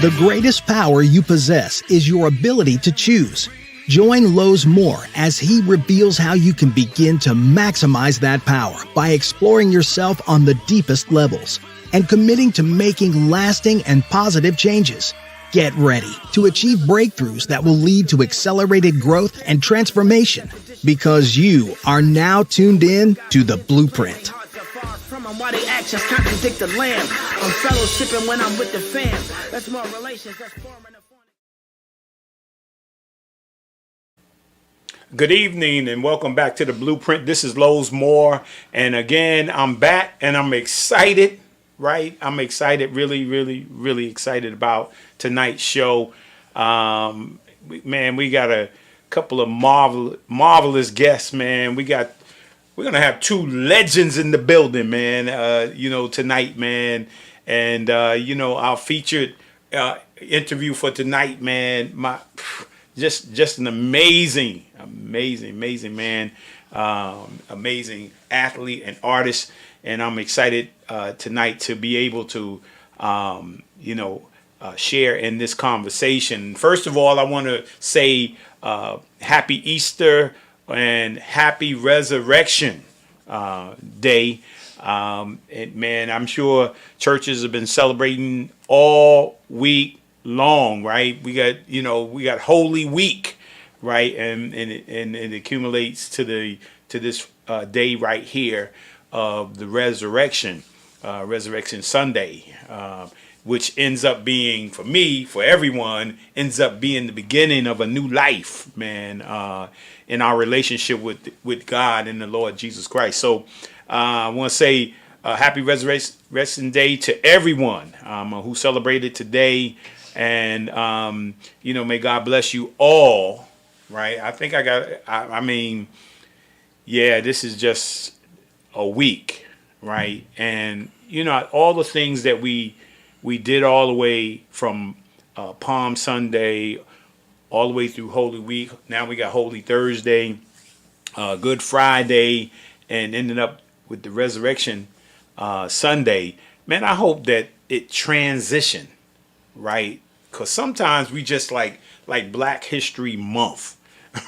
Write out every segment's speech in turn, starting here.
The greatest power you possess is your ability to choose. Join Lowe's Moore as he reveals how you can begin to maximize that power by exploring yourself on the deepest levels and committing to making lasting and positive changes. Get ready to achieve breakthroughs that will lead to accelerated growth and transformation, because you are now tuned in to The Blueprint. Why they actions contradict the lamb. I'm fellowshipping when I'm with the fam. That's more relations, that's forming a... Good evening and welcome back to The Blueprint. This is Lowe's Moore, and again I'm back and I'm excited, right? I'm excited, really excited about tonight's show. Man, we got a couple of marvelous guests, man. We're gonna have two legends in the building, man. Tonight, man, and our featured interview for tonight, man. Just an amazing man, amazing athlete and artist, and I'm excited tonight to be able to share in this conversation. First of all, I want to say Happy Easter and Happy Resurrection Day. And man, I'm sure churches have been celebrating all week long, right? We got Holy Week, right? And it accumulates to this day right here of the Resurrection Sunday, which ends up being, for me, for everyone, ends up being the beginning of a new life, man, in our relationship with God and the Lord Jesus Christ. So I want to say Happy Resurrection Day to everyone who celebrated today. And, may God bless you all, right? I think this is just a week, right? And, all the things that we did all the way from Palm Sunday all the way through Holy Week. Now we got Holy Thursday, Good Friday, and ended up with the Resurrection Sunday. Man, I hope that it transitioned, right? Because sometimes we just like Black History Month,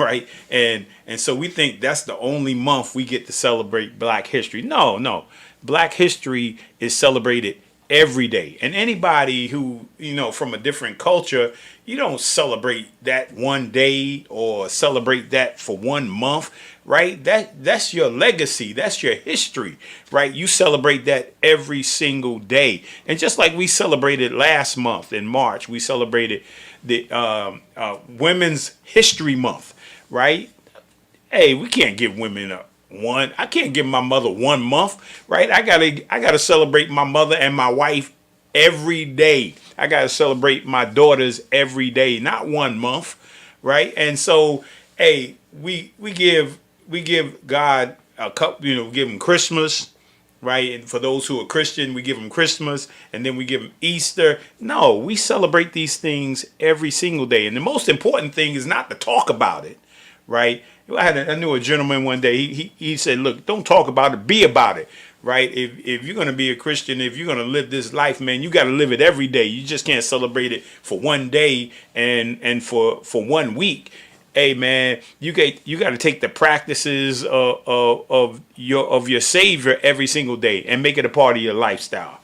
right? And so we think that's the only month we get to celebrate Black history. No. Black history is celebrated every day. And anybody who, from a different culture, you don't celebrate that one day or celebrate that for 1 month, right? That's your legacy. That's your history, right? You celebrate that every single day. And just like we celebrated last month in March, we celebrated the Women's History Month, right? Hey, we can't give women I can't give my mother 1 month, right? I gotta celebrate my mother and my wife every day. I gotta celebrate my daughters every day, not 1 month, right? And so, hey, we give God a couple, give him Christmas, right? And for those who are Christian, we give them Christmas, and then we give them Easter. No, we celebrate these things every single day. And the most important thing is not to talk about it, right? I knew a gentleman one day, he said, look, don't talk about it, be about it, right? If you're going to be a Christian, if you're going to live this life, man, you got to live it every day. You just can't celebrate it for one day and for 1 week. Hey, man, you got to take the practices of your Savior every single day and make it a part of your lifestyle,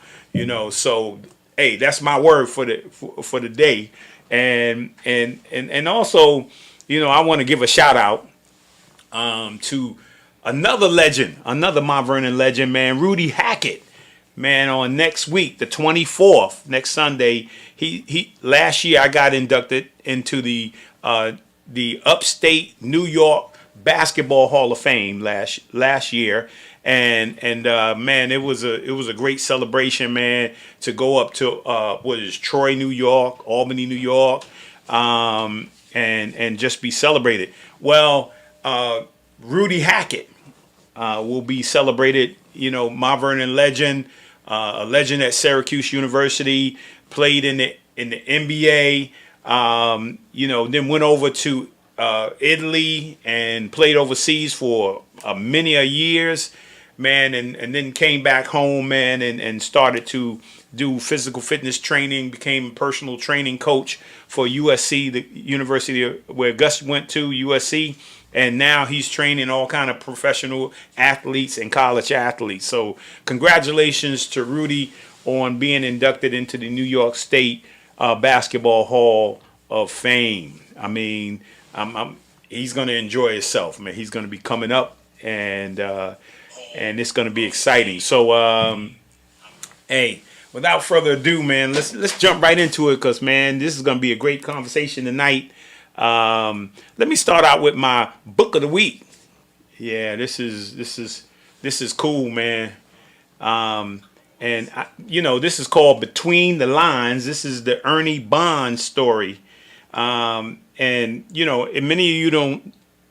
So, hey, that's my word for the day. And also, I want to give a shout out to another legend, another Mount Vernon legend, man, Rudy Hackett, man. On next week, the 24th, next Sunday, he last year I got inducted into the Upstate New York Basketball Hall of Fame last year, and man, it was a great celebration, man, to go up to Troy, New York, Albany, New York, and just be celebrated. Well, Rudy Hackett will be celebrated, Mount Vernon legend, a legend at Syracuse University, played in the NBA, then went over to Italy and played overseas for many years. man, and then came back home, man, and started to do physical fitness training, became a personal training coach for USC, the university where Gus went to, USC. And now he's training all kind of professional athletes and college athletes. So congratulations to Rudy on being inducted into the New York State Basketball Hall of Fame. I mean, he's going to enjoy himself, man. He's going to be coming up, and it's going to be exciting. So, hey, without further ado, man, let's jump right into it, because, man, this is going to be a great conversation tonight. Let me start out with my book of the week. Yeah, this is cool, man. And this is called Between the Lines. This is the Ernie Bond story. And many of you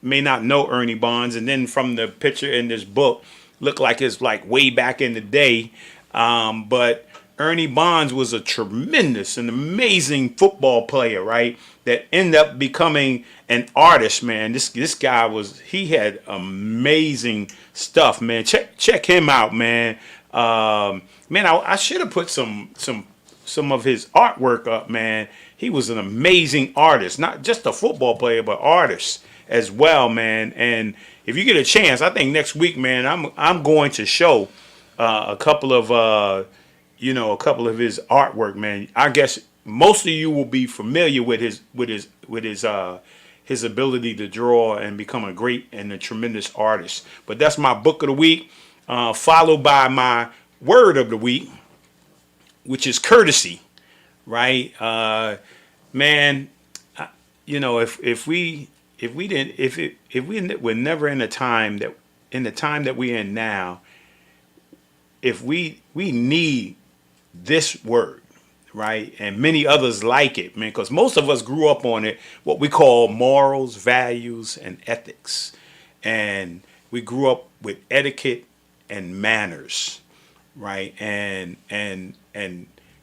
may not know Ernie Bonds, and then from the picture in this book, look like it's like way back in the day. But Ernie Bonds was a tremendous and amazing football player, right? That ended up becoming an artist, man. This guy he had amazing stuff, man. Check him out, man. I should have put some of his artwork up, man. He was an amazing artist, not just a football player, but artist as well, man. And if you get a chance, I think next week, man, I'm going to show a couple of his artwork, man. I guess most of you will be familiar with his ability to draw and become a great and a tremendous artist. But that's my book of the week, followed by my word of the week, which is courtesy, right? Man, if we were never in the time that we're in now, if we need this word, right, and many others like it, man, because most of us grew up on it, what we call morals, values, and ethics, and we grew up with etiquette and manners, right, and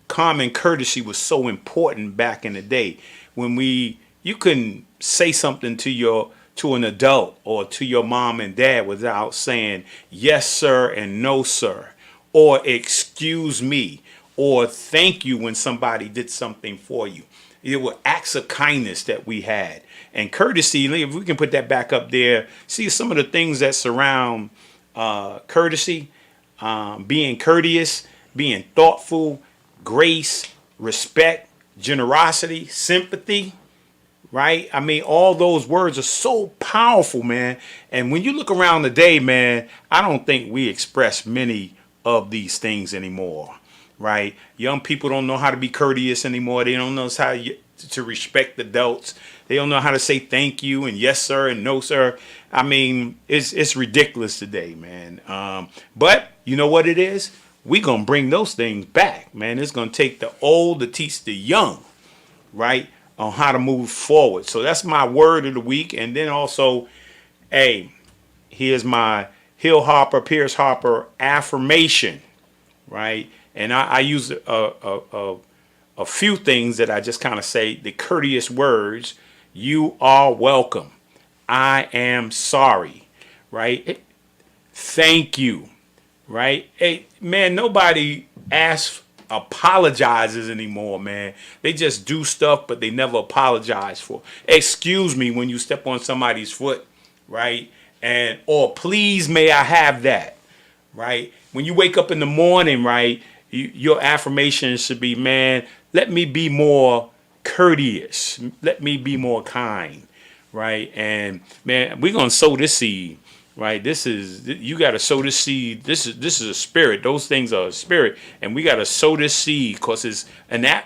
common courtesy was so important back in the day when you couldn't say something to an adult or to your mom and dad without saying yes sir and no sir, or excuse me, or thank you when somebody did something for you. It were acts of kindness that we had. And courtesy, if we can put that back up there, see some of the things that surround courtesy, being courteous, being thoughtful, grace, respect, generosity, sympathy, right? I mean, all those words are so powerful, man. And when you look around today, man, I don't think we express many of these things anymore, right? Young people don't know how to be courteous anymore. They don't know how to respect adults. They don't know how to say thank you and yes sir and no sir. I mean, it's ridiculous today, man. But you know what it is? We're going to bring those things back, man. It's going to take the old to teach the young, right, on how to move forward. So that's my word of the week. And then also, here's my Pierce Harper affirmation, right? And I use a few things that I just kind of say, the courteous words. You are welcome. I am sorry, right? Thank you, right? Hey, man, nobody apologizes anymore, man. They just do stuff, but they never apologize for. Excuse me when you step on somebody's foot, right? Or please may I have that, right? When you wake up in the morning, right, your affirmation should be, man, let me be more courteous. Let me be more kind, right? And man, we're gonna sow this seed, right? You got to sow this seed. This is a spirit. Those things are a spirit, and we got to sow this seed because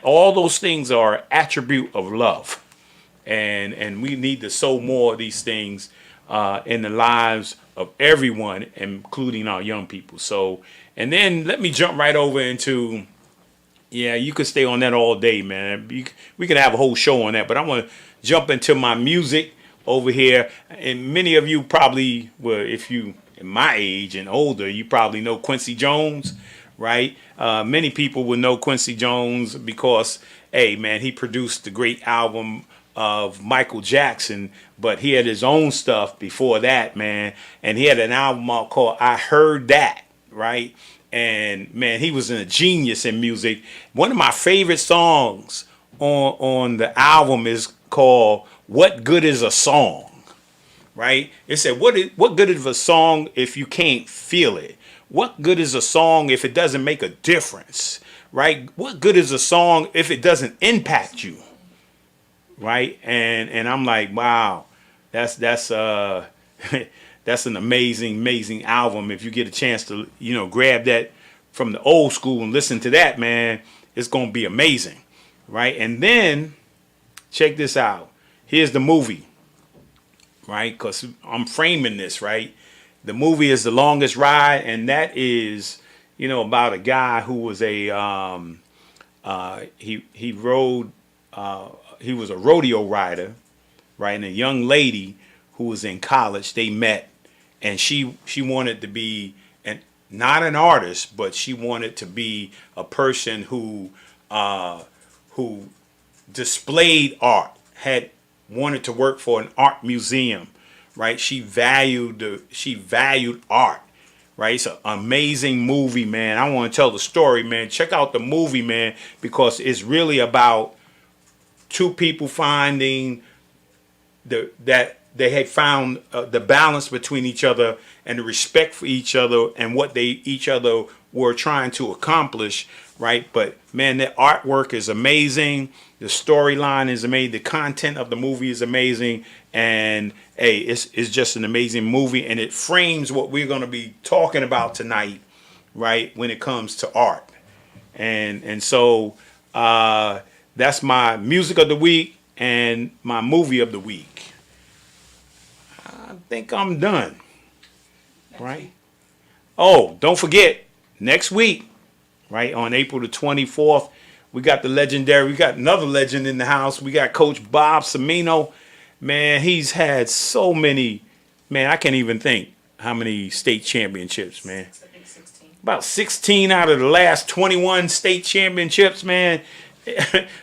all those things are an attribute of love, and we need to sow more of these things in the lives of everyone, including our young people. So, and then let me jump right over into. Yeah, you could stay on that all day, man. We could have a whole show on that, but I want to jump into my music over here. And many of you probably, if you in my age and older, you probably know Quincy Jones, right? Many people will know Quincy Jones because, hey, man, he produced the great album of Michael Jackson, but he had his own stuff before that, man. And he had an album out called I Heard That, right? And man, he was a genius in music. One of my favorite songs on the album is called What Good Is a Song, right? It said, what good is a song if you can't feel it? What good is a song if it doesn't make a difference, right? What good is a song if it doesn't impact you? Right. And I'm like, wow, that's that's an amazing album. If you get a chance to, grab that from the old school and listen to that, man, it's going to be amazing. Right. And then check this out. Here's the movie. Right. Because I'm framing this. Right. The movie is The Longest Ride. And that is, about a guy who was he rode. He was a rodeo rider, right? And a young lady who was in college, they met, and she wanted to be not an artist, but she wanted to be a person who displayed art, wanted to work for an art museum, right? She valued art, right? It's an amazing movie, man. I want to tell the story, man. Check out the movie, man, because it's really about two people finding that they had found the balance between each other and the respect for each other and what each other were trying to accomplish, right? But man, the artwork is amazing, the storyline is amazing, the content of the movie is amazing, and hey, it's just an amazing movie, and it frames what we're going to be talking about tonight, right? When it comes to art, and so. That's my music of the week and my movie of the week. I think I'm done. Right? Oh, don't forget, next week, right, on April the 24th, we got another legend in the house. We got Coach Bob Cimino. Man, he's had so many, man, I can't even think how many state championships, man. I think 16. About 16 out of the last 21 state championships, man.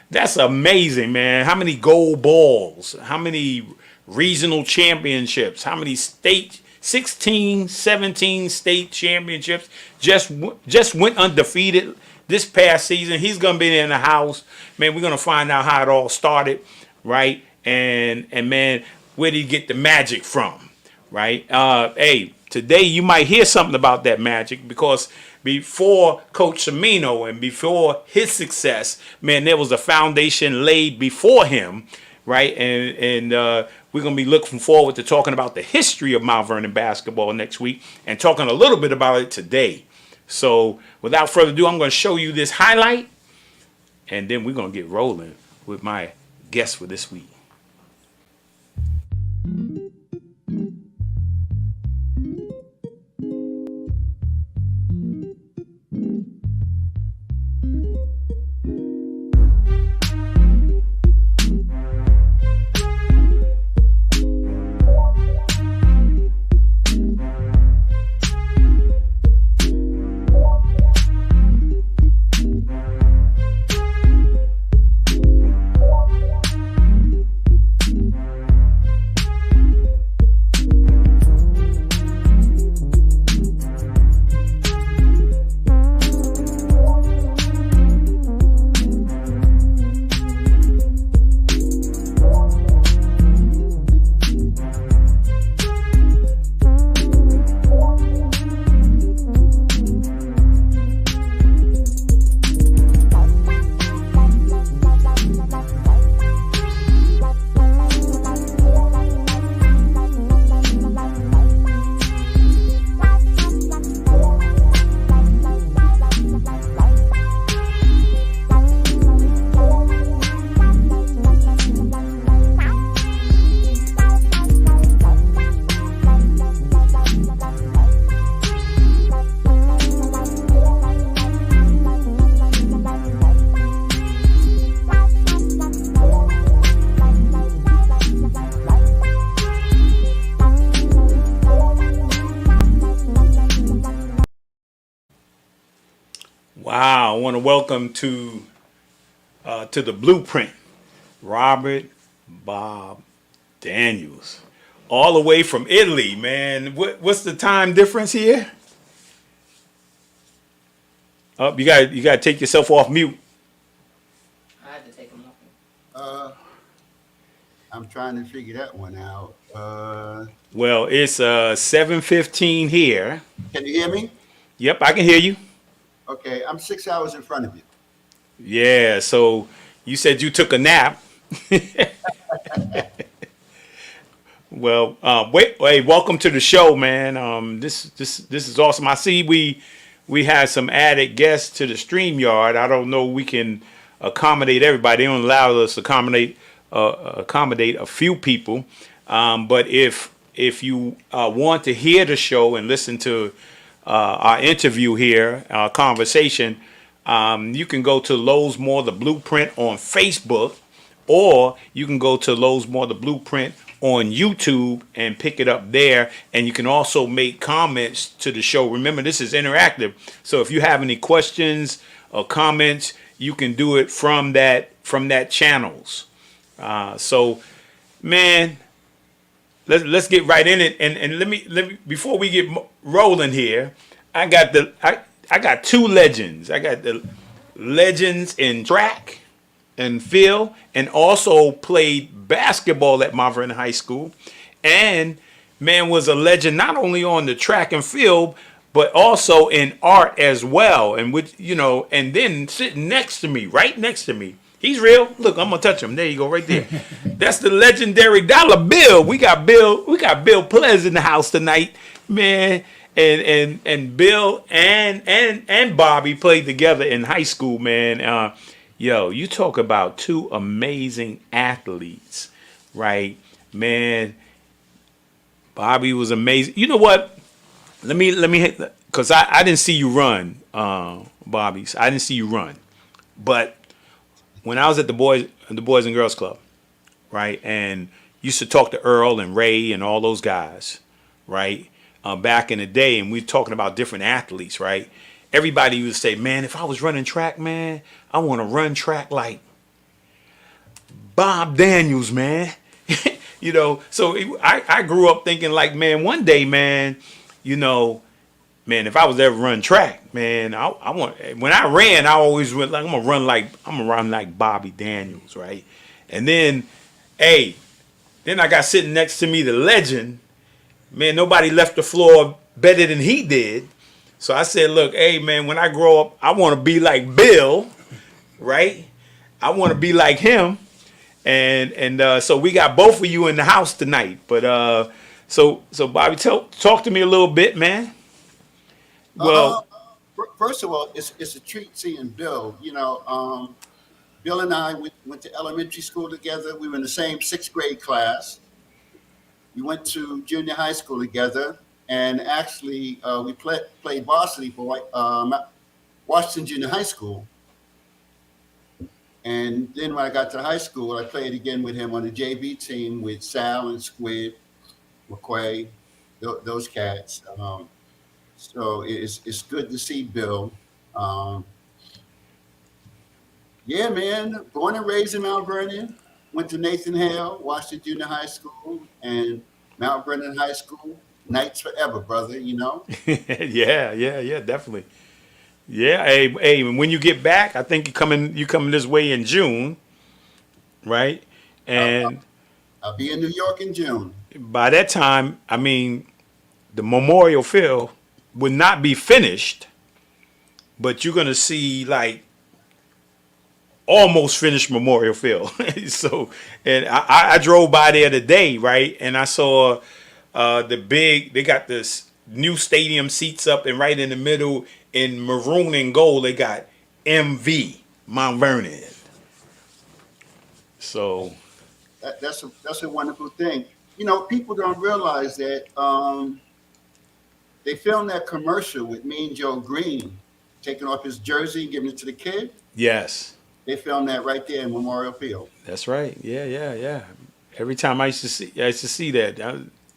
That's amazing, man. How many gold balls? How many regional championships? How many 16, 17 state championships? Just went undefeated this past season. He's going to be in the house. Man, we're going to find out how it all started, right? And man, where did he get the magic from, right? Hey, today you might hear something about that magic because before Coach Cimino and before his success, man, there was a foundation laid before him, right? And we're going to be looking forward to talking about the history of Mount Vernon basketball next week and talking a little bit about it today. So without further ado, I'm going to show you this highlight, and then we're going to get rolling with my guest for this week. Wow, I want to welcome to the Blueprint, Robert Bob Daniels, all the way from Italy, man. What's the time difference here? Oh, you got to take yourself off mute. I had to take them off. I'm trying to figure that one out. Well, it's 7:15 here. Can you hear me? Yep, I can hear you. Okay, I'm 6 hours in front of you. Yeah, so you said you took a nap. Well, hey, welcome to the show, man. This is awesome. I see we had some added guests to the StreamYard. I don't know we can accommodate everybody. They don't allow us to accommodate a few people. But if you want to hear the show and listen to our interview here, our conversation, you can go to Lowe's More the Blueprint on Facebook, or you can go to Lowe's More the Blueprint on YouTube and pick it up there. And you can also make comments to the show. Remember, this is interactive. So if you have any questions or comments, you can do it from that channels. So, man, let's get right in it. And let me before we get rolling here, I got two legends. I got the legends in track and field, and also played basketball at Mount Vernon High School, and man was a legend not only on the track and field, but also in art as well. And with and then sitting next to me, right next to me, he's real. Look, I'm gonna touch him. There you go, right there. That's the legendary Dollar Bill. We got Bill Plez in the house tonight, man. And Bill and Bobby played together in high school, man. You talk about two amazing athletes, right? Man, Bobby was amazing. You know what? Let me hit, because I didn't see you run, Bobby. I didn't see you run. But when I was at the Boys and Girls Club, right, and used to talk to Earl and Ray and all those guys, right, back in the day, and we were talking about different athletes, right? Everybody would say, man, if I was running track, man, I want to run track like Bob Daniels, man. So I grew up thinking like, man, one day, man, man, if I was ever run track, man, when I ran, I always went like, I'm gonna run like Bobby Daniels, right? And then, then I got sitting next to me the legend, man, nobody left the floor better than he did. So I said, look, hey, man, when I grow up, I want to be like Bill, right? I want to be like him. And so we got both of you in the house tonight. But so Bobby, talk to me a little bit, man. Well, First of all, it's a treat seeing Bill. Bill and I went to elementary school together. We were in the same sixth grade class. We went to junior high school together. And actually, we played varsity for Washington Junior High School. And then when I got to high school, I played again with him on the JV team with Sal and Squid, McQuay, those cats. So it's good to see Bill. Yeah, man, born and raised in Mount Vernon, went to Nathan Hale, Washington Junior High School, and Mount Vernon High School. Nights forever, brother, Yeah, definitely. Yeah, hey, when you get back, I think you coming this way in June, right? And I'll be in New York in June. By that time, I mean, the Memorial Field would not be finished, but you're gonna see like almost finished Memorial Field. So, and I drove by there today, right? And I saw they got this new stadium seats up, and right in the middle in maroon and gold, they got MV, Mount Vernon. So that's a wonderful thing. People don't realize that they filmed that commercial with Mean Joe Green taking off his jersey and giving it to the kid. Yes. They filmed that right there in Memorial Field. That's right. Yeah. Every time I used to see that,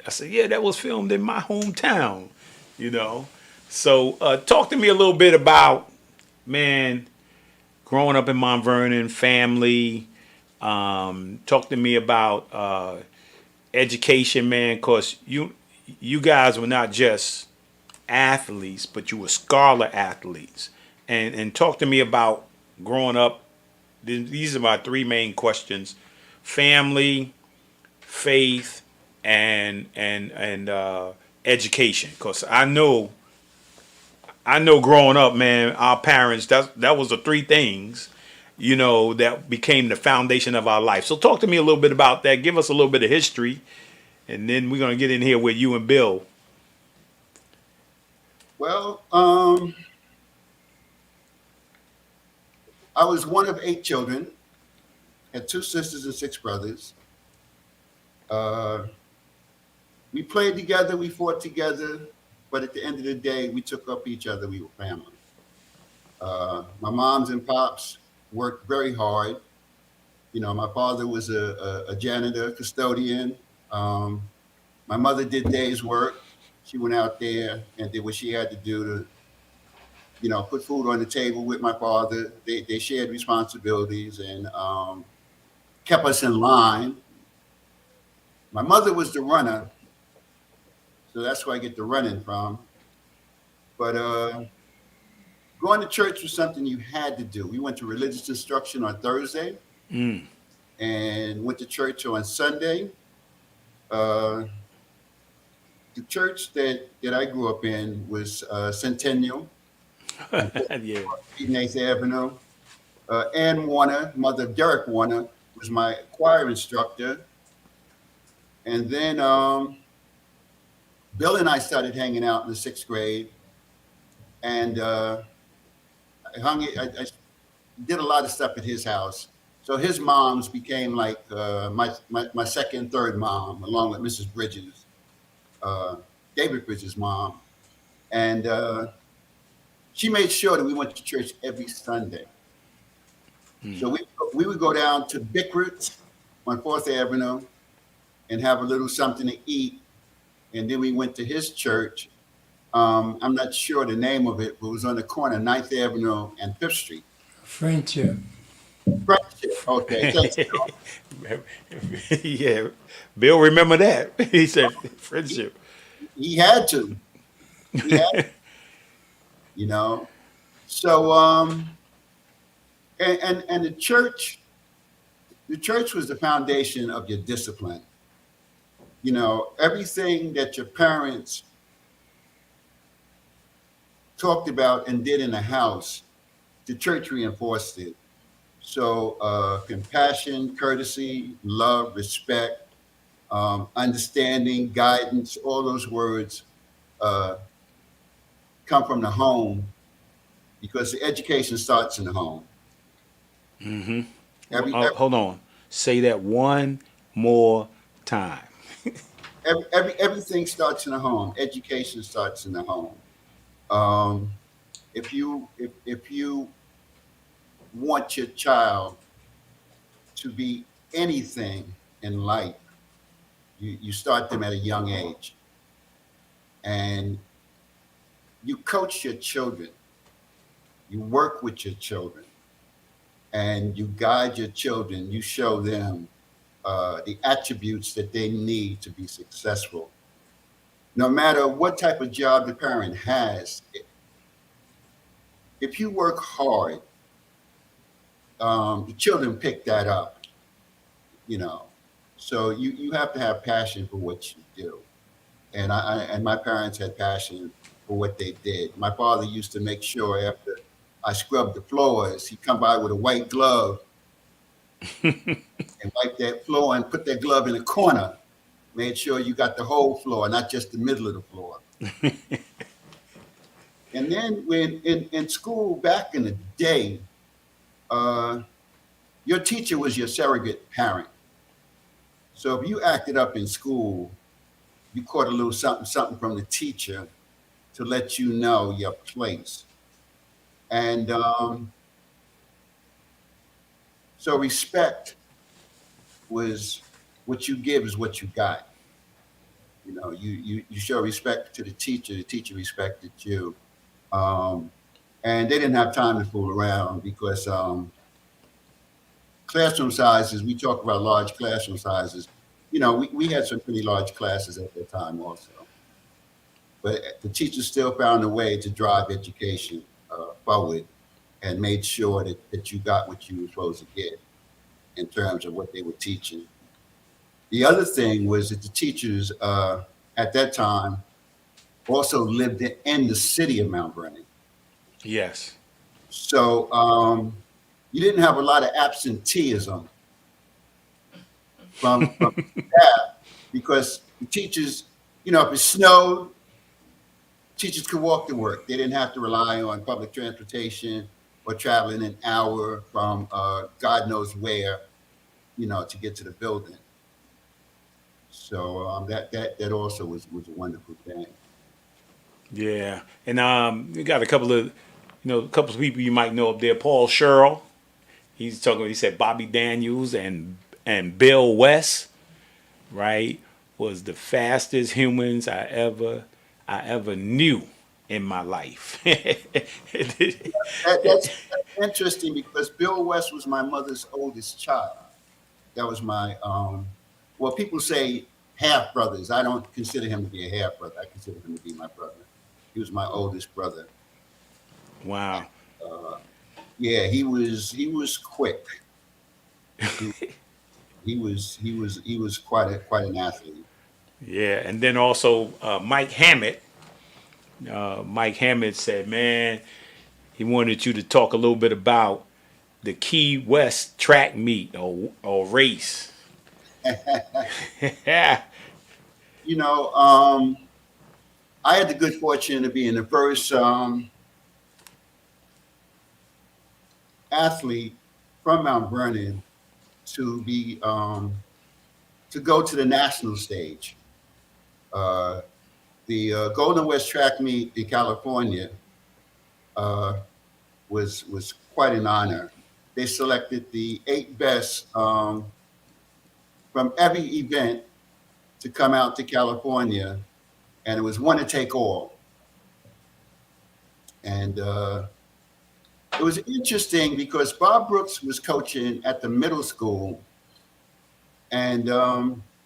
I said, yeah, that was filmed in my hometown, So talk to me a little bit about, man, growing up in Mount Vernon, family, Talk to me about education, man, because you guys were not just athletes, but you were scholar athletes. And talk to me about growing up. These are my three main questions: family, faith, and education. Because I know growing up, man, our parents, that was the three things, that became the foundation of our life. So talk to me a little bit about that. Give us a little bit of history, and then we're gonna get in here with you and Bill. Well, I was one of 8 children, had 2 sisters and 6 brothers. Uh, we played together, we fought together, but at the end of the day, we took up each other. We were family. My moms and pops worked very hard. My father was a janitor, custodian. Um, my mother did days work. She went out there and did what she had to do to, put food on the table with my father. They shared responsibilities and kept us in line. My mother was the runner, so that's where I get the running from. But going to church was something you had to do. We went to religious instruction on Thursday Mm. and went to church on Sunday. Uh, the church that I grew up in was Centennial, Yeah. 8th Avenue. Ann Warner, mother of Derek Warner, was my choir instructor. And then Bill and I started hanging out in the 6th grade. And I did a lot of stuff at his house. So his moms became like my second, third mom, along with Mrs. Bridges, uh, David Bridges' mom. And she made sure that we went to church every Sunday. So we would go down to Bickford's on 4th Avenue and have a little something to eat. And then we went to his church. I'm not sure the name of it, but it was on the corner, 9th Avenue and 5th Street. Friendship. Friendship. Okay. Thanks. Yeah. Bill, remember that? He said friendship. He had to. He had to, you know. So and the church was the foundation of your discipline. Everything that your parents talked about and did in the house, the church reinforced it. So compassion, courtesy, love, respect, understanding, guidance, all those words uh, come from the home because the education starts in the home. Mm-hmm. Every, Hold on. Say that one more time. everything starts in the home. Education starts in the home. If you want your child to be anything in life, you start them at a young age, and you coach your children, you work with your children, and you guide your children. You show them the attributes that they need to be successful. No matter what type of job the parent has, if you work hard, the children pick that up, you know. So you have to have passion for what you do. And and my parents had passion for what they did. My father used to make sure after I scrubbed the floors, he'd come by with a white glove and wipe that floor and put that glove in a corner. Made sure you got the whole floor, not just the middle of the floor. And then when in school back in the day, your teacher was your surrogate parent. So if you acted up in school, you caught a little something from the teacher to let you know your place. And so respect was what you give is what you got. You show respect to the teacher respected you. And they didn't have time to fool around because classroom sizes, we talk about large classroom sizes. You know, we had some pretty large classes at that time also. But the teachers still found a way to drive education forward and made sure that you got what you were supposed to get in terms of what they were teaching. The other thing was that the teachers at that time also lived in the city of Mount Vernon. Yes. So you didn't have a lot of absenteeism from staff because the teachers, you know, if it snowed, teachers could walk to work. They didn't have to rely on public transportation or traveling an hour from God knows where, you know, to get to the building. So that also was a wonderful thing. Yeah. And we got a couple of, a couple of people you might know up there. Paul Sherrill. He's talking. He said Bobby Daniels and Bill West, right, was the fastest humans I ever knew in my life. That's interesting because Bill West was my mother's oldest child. That was my well, people say half brothers. I don't consider him to be a half brother. I consider him to be my brother. He was my oldest brother. Wow. Yeah, he was quick. He was quite an athlete. Yeah, and then also Mike Hammett. Mike Hammett said, "Man, he wanted you to talk a little bit about the Key West track meet or race." Yeah. You know, I had the good fortune to be in the first athlete from Mount Vernon to be to go to the national stage. The Golden West track meet in California was quite an honor. They selected the 8 best from every event to come out to California, and it was one to take all. And it was interesting because Bob Brooks was coaching at the middle school, and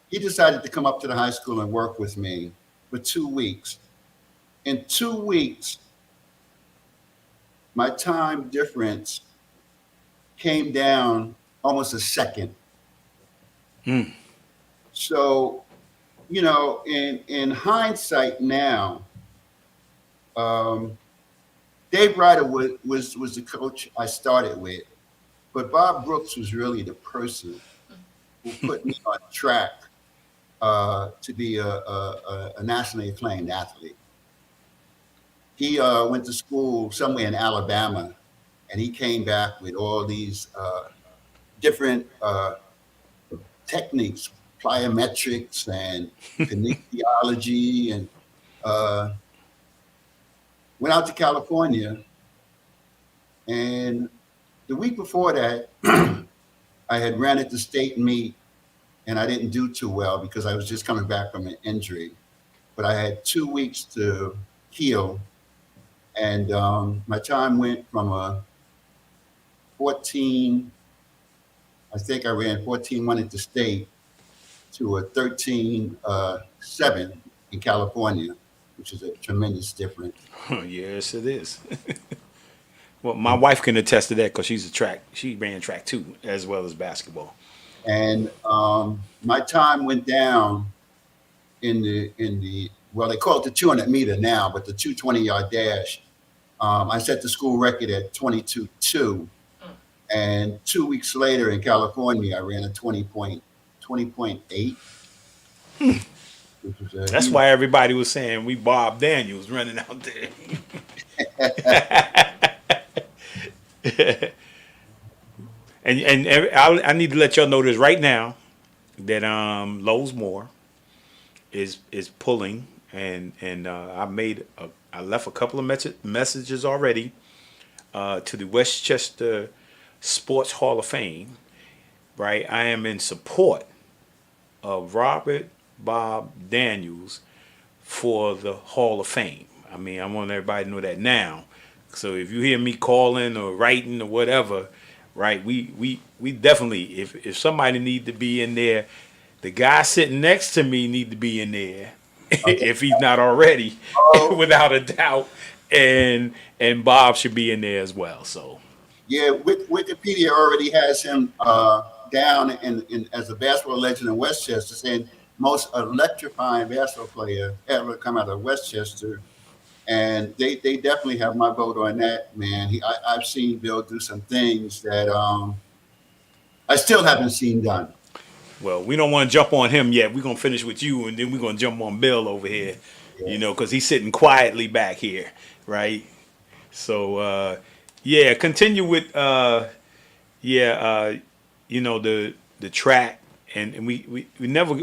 he decided to come up to the high school and work with me for 2 weeks. In 2 weeks, my time difference came down almost a second. Mm. So, you know, in hindsight now, Dave Ryder was the coach I started with, but Bob Brooks was really the person who put me on track to be a nationally acclaimed athlete. He went to school somewhere in Alabama, and he came back with all these different techniques, plyometrics and kinesiology, and went out to California. And the week before that, I had ran at the state meet, and I didn't do too well because I was just coming back from an injury. But I had 2 weeks to heal, and my time went from a 14, I think I ran 14-1 at the state, to a 13-7 in California, which is a tremendous difference. Yes, it is. Well, my wife can attest to that because she ran track too, as well as basketball. And my time went down in the well, they call it the 200 meter now, but the 220-yard dash. I set the school record at 22.2, and 2 weeks later in California, I ran a 20.8. That's why everybody was saying we Bob Daniels running out there. and I need to let y'all know this right now that Lowe's Moore is pulling, and I left a couple of messages already to the Westchester Sports Hall of Fame. Right, I am in support of Robert Bob Daniels for the Hall of Fame. I mean, I want everybody to know that now. So if you hear me calling or writing or whatever, right? We definitely, if somebody need to be in there, the guy sitting next to me need to be in there Okay. if he's not already, Oh, without a doubt. And Bob should be in there as well. So yeah. Wikipedia already has him down as a basketball legend in Westchester, saying most electrifying basketball player ever come out of Westchester. And they definitely have my vote on that, man. I've seen Bill do some things that I still haven't seen done. well, we don't want to jump on him yet. We're gonna finish with you, and then we're gonna jump on Bill over here. Yeah. Because he's sitting quietly back here, right? So yeah, continue with the track, and we never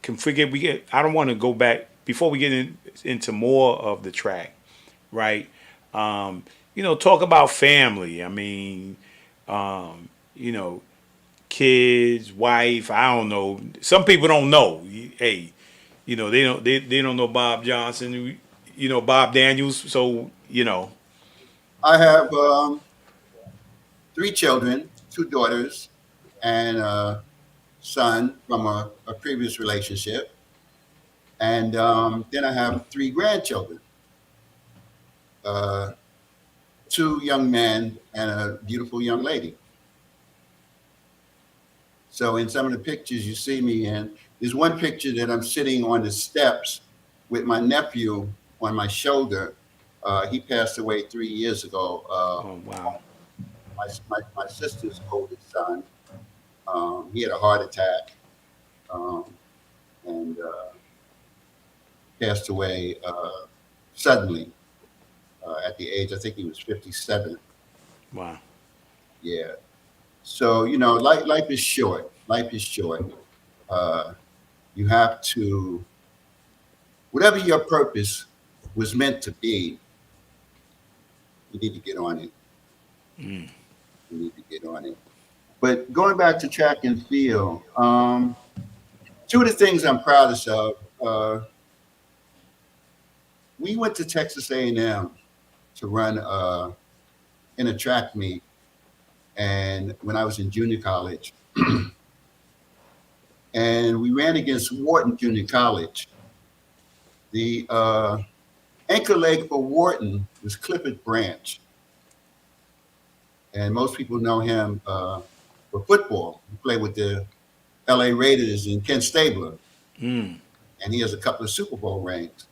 can forget. I don't want to go back before we get into more of the track, right? Talk about family. I mean, you know, kids, wife. I don't know. Some people don't know. Hey, they don't know Bob Johnson. Bob Daniels. So I have 3 children, 2 daughters, and a son from a previous relationship. And then I have 3 grandchildren, uh, 2 young men, and a beautiful young lady. So in some of the pictures you see me in, there's one picture that I'm sitting on the steps with my nephew on my shoulder. He passed away 3 years ago. oh wow, My sister's oldest son. He had a heart attack um, and passed away suddenly at the age, I think he was 57. wow. Yeah. So, life is short. Life is short. Uh, you have to, whatever your purpose was meant to be, you need to get on it. Mm. You need to get on it. But going back to track and field, 2 of the things I'm proudest of, we went to Texas A&M to run in a track meet, and when I was in junior college, and we ran against Wharton Junior College. The anchor leg for Wharton was Clifford Branch, and most people know him for football. He played with the LA Raiders and Ken Stabler, Mm. and he has a couple of Super Bowl rings.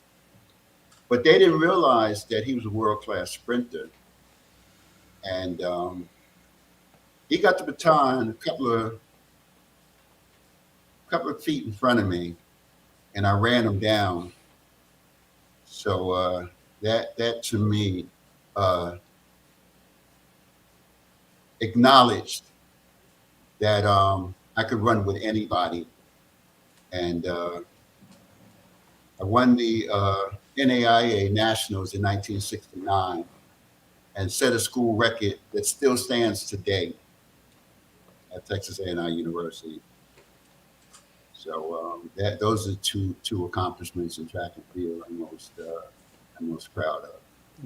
But they didn't realize that he was a world-class sprinter. And he got the baton a couple of feet in front of me, and I ran him down. So that to me acknowledged that I could run with anybody. And I won the NAIA Nationals in 1969 and set a school record that still stands today at Texas A&M University. So those are two accomplishments in track and field I'm most proud of.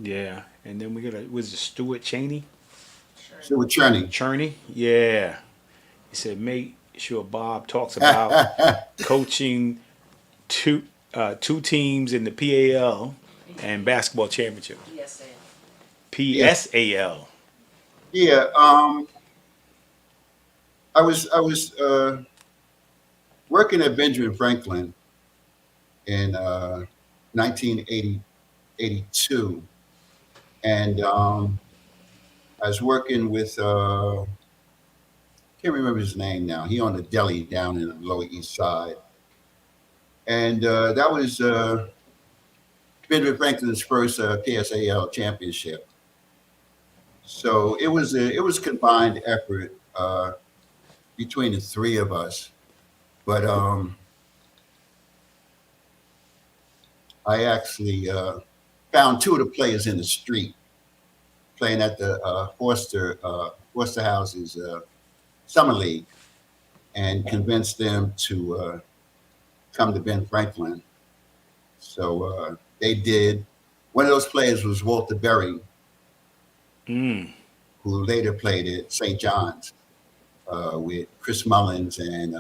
Yeah, and then was it Stuart Cheney? So with Cherney. Cherney? Yeah. He said, make sure Bob talks about coaching two teams in the PAL and basketball championship. Yes, sir. PSAL. Yeah, I was working at Benjamin Franklin in 1982, and I was working with can't remember his name now. He owned a deli down in the Lower East Side, and that was Benjamin Franklin's first PSAL championship. So it was a combined effort between the 3 of us. But I actually found 2 of the players in the street playing at the Forster House's summer league, and convinced them to come to Ben Franklin. So they did. One of those players was Walter Berry, Mm. who later played at St. John's with Chris Mullins and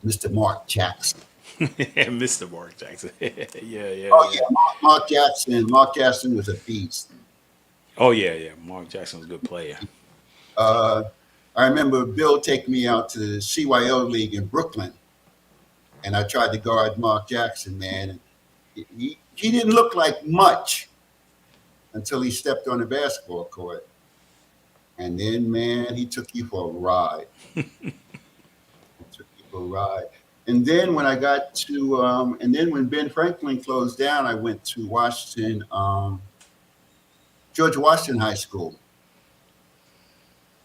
Mr. Mark Jackson. Mr. Mark Jackson. Yeah, yeah, Oh yeah. yeah, Mark Jackson. Mark Jackson was a beast. Oh yeah, yeah. Mark Jackson was a good player. Uh, I remember Bill taking me out to the CYO League in Brooklyn, and I tried to guard Mark Jackson. Man, he didn't look like much until he stepped on the basketball court, and then man, he took you for a ride. He took you for a ride. And then when I got to, and then when Ben Franklin closed down, I went to Washington, George Washington High School,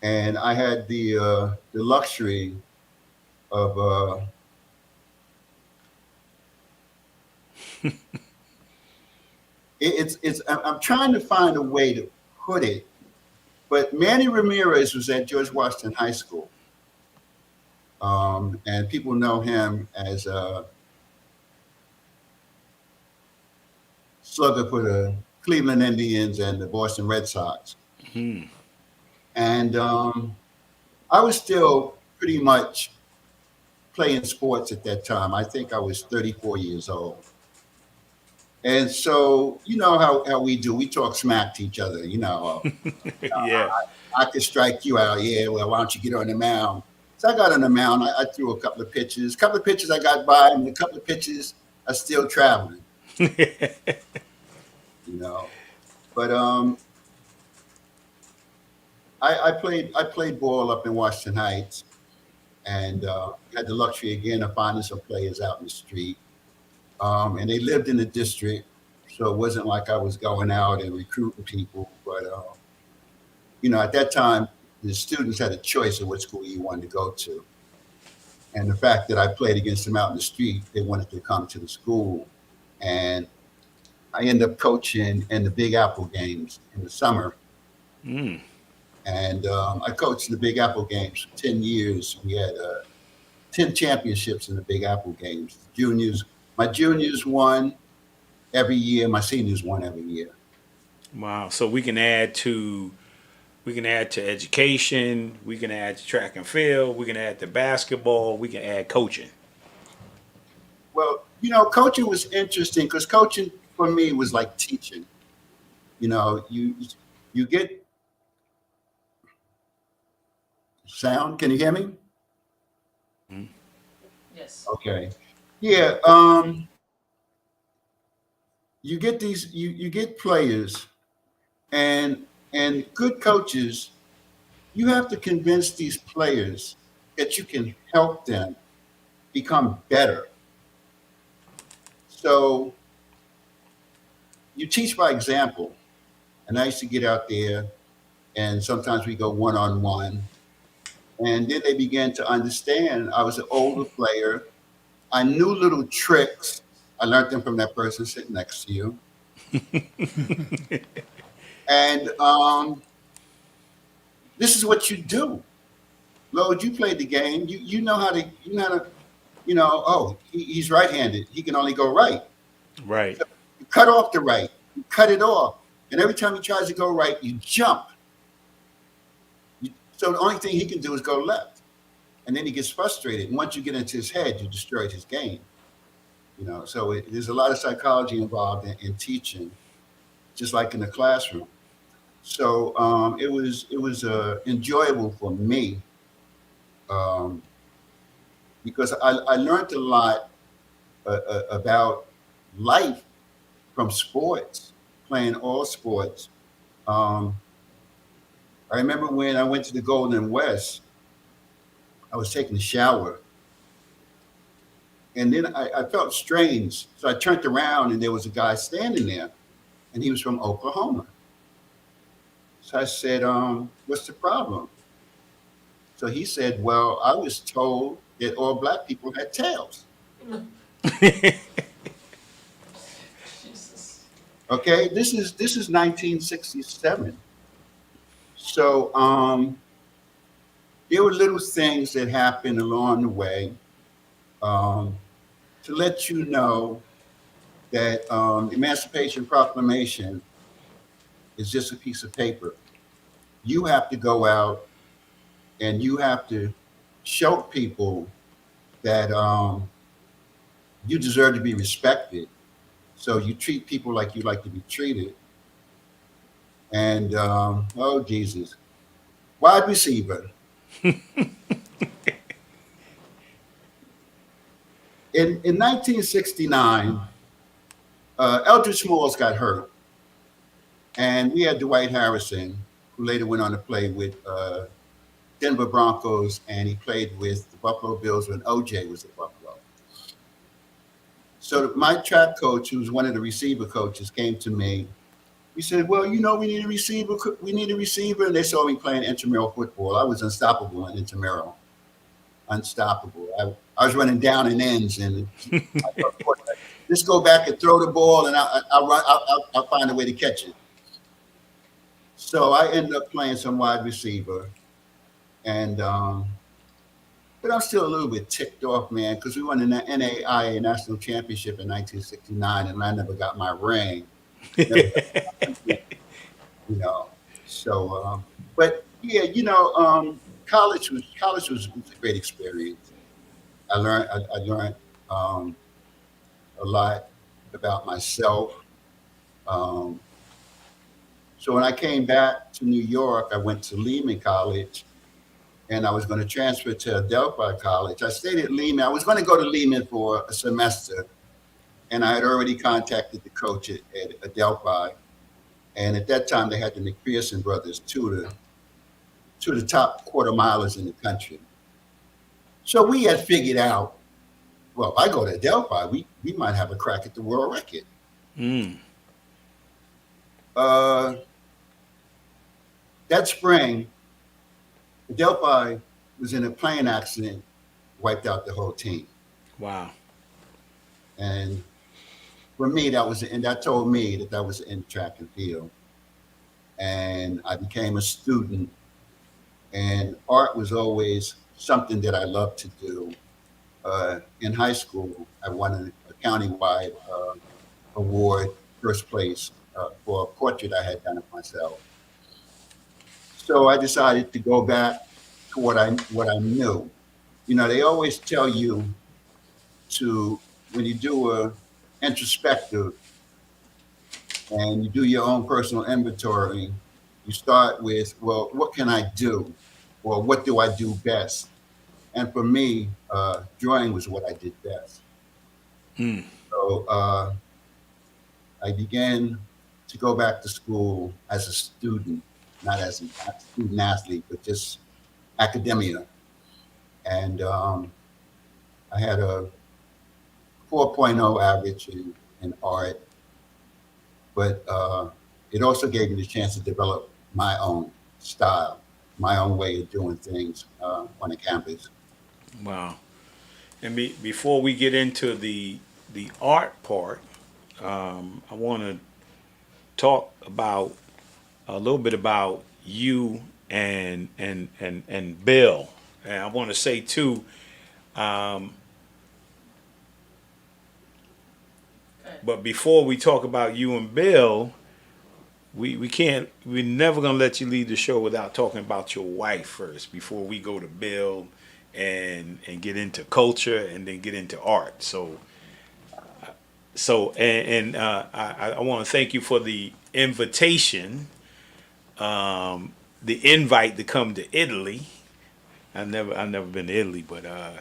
and I had the luxury of it's I'm trying to find a way to put it, but Manny Ramirez was at George Washington High School, and people know him as a slugger for the Cleveland Indians and the Boston Red Sox. Hmm. And I was still pretty much playing sports at that time. I think I was 34 years old. And so, you know how we do. We talk smack to each other. Yeah. I could strike you out. Yeah, well, why don't you get on the mound? So I got on the mound. I threw a couple of pitches. A couple of pitches I got by, and a couple of pitches I still traveling. You know, but I played ball up in Washington Heights, and had the luxury again of finding some players out in the street. And they lived in the district, so it wasn't like I was going out and recruiting people. But at that time, the students had a choice of what school you wanted to go to. And the fact that I played against them out in the street, they wanted to come to the school. And I ended up coaching in the Big Apple games in the summer. Mm. And I coached the Big Apple games for 10 years. We had 10 championships in the Big Apple games. My juniors won every year. My seniors won every year. Wow. So we can add to education. We can add to track and field. We can add to basketball. We can add coaching. Well, coaching was interesting because coaching for me was like teaching. You get sound. Can you hear me? Yes. Okay. Yeah. You get you get players and good coaches. You have to convince these players that you can help them become better. So you teach by example. And I used to get out there, and sometimes we go one-on-one. And then they began to understand I was an older player. I knew little tricks. I learned them from that person sitting next to you. And this is what you do. Lord, you played the game. You know how to, he's right-handed. He can only go right. Right. So you cut off the right. You cut it off. And every time he tries to go right, you jump. So the only thing he can do is go left. And then he gets frustrated. And once you get into his head, you destroyed his game. So there's a lot of psychology involved in teaching, just like in the classroom. So it was enjoyable for me because I learned a lot about life from sports, playing all sports. I remember when I went to the Golden West, I was taking a shower. And then I felt strange. So I turned around and there was a guy standing there, and he was from Oklahoma. So I said, what's the problem? So he said, well, I was told that all black people had tails. Jesus. Okay, this is 1967. So there were little things that happened along the way to let you know that the Emancipation Proclamation is just a piece of paper. you have to go out and you have to show people that you deserve to be respected. So you treat people like you like to be treated. And oh Jesus, wide receiver. In 1969, Eldridge Smalls got hurt, and we had Dwight Harrison, who later went on to play with Denver Broncos, and he played with the Buffalo Bills when OJ was at Buffalo. So my track coach, who was one of the receiver coaches, came to me. He said, "Well, you know, we need a receiver. We need a receiver." And they saw me playing intramural football. I was unstoppable in intramural, unstoppable. I was running down and ends, and I thought, just go back and throw the ball, and I'll find a way to catch it. So I ended up playing some wide receiver, and but I'm still a little bit ticked off, man, because we won the NAIA National Championship in 1969, and I never got my ring. You know, so but yeah, college was a great experience. I learned a lot about myself. Um, so when I came back to New York, I went to Lehman College, and I was going to transfer to Adelphi College. I stayed at Lehman. I was going to go to Lehman for a semester, and I had already contacted the coach at Adelphi. And at that time, they had the McPherson brothers, two of the top quarter milers in the country. So we had figured out, well, if I go to Adelphi, we might have a crack at the world record. Mm. That spring, Adelphi was in a plane accident, wiped out the whole team. Wow. And for me, that told me that was in track and field. And I became a student, and art was always something that I loved to do. In high school, I won a countywide award, first place, for a portrait I had done of myself. So I decided to go back to what I knew. You know, they always tell you when you do a introspective and you do your own personal inventory, you start with, well, what can I do? Or what do I do best? And for me, drawing was what I did best. Mm. So I began to go back to school as a student, not as a student athlete, but just academia. And I had a 4.0 average in art, but it also gave me the chance to develop my own style, my own way of doing things on the campus. Wow. And before we get into the art part, I want to talk about a little bit about you and Bill. And I want to say too, but before we talk about you and Bill, we're never gonna let you leave the show without talking about your wife first before we go to Bill and get into culture and then get into art. I want to thank you for the invitation, the invite to come to Italy. I've never been to Italy, but I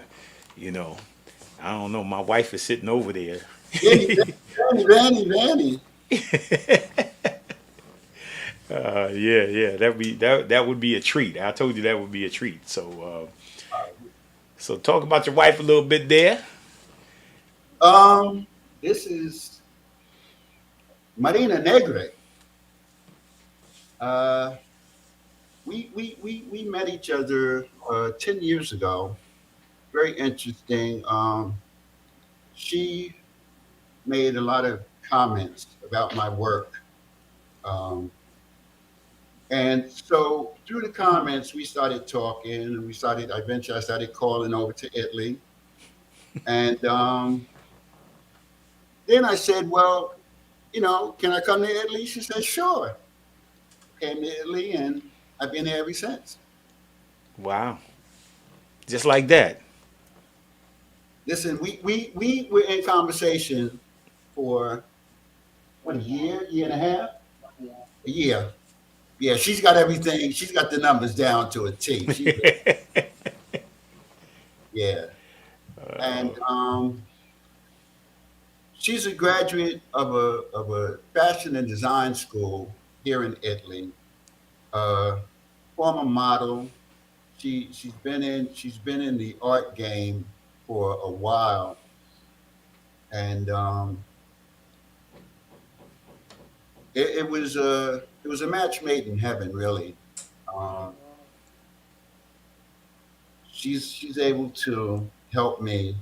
don't know. My wife is sitting over there. Vanny. Yeah. That would be a treat. I told you that would be a treat. So talk about your wife a little bit there. This is Marina Negre. We met each other 10 years ago. Very interesting. She made a lot of comments about my work. And so through the comments, we started talking, and eventually I started calling over to Italy. And then I said, well, can I come to Italy? She said, sure. Came to Italy, and I've been here ever since. Wow. Just like that. Listen, we were in conversation for what, a year and a half, a year. Yeah, she's got everything. She's got the numbers down to a T. Yeah, and she's a graduate of a fashion and design school here in Italy. Former model. She's been in the art game for a while, and it was a match made in heaven, really. Um, she's able to help me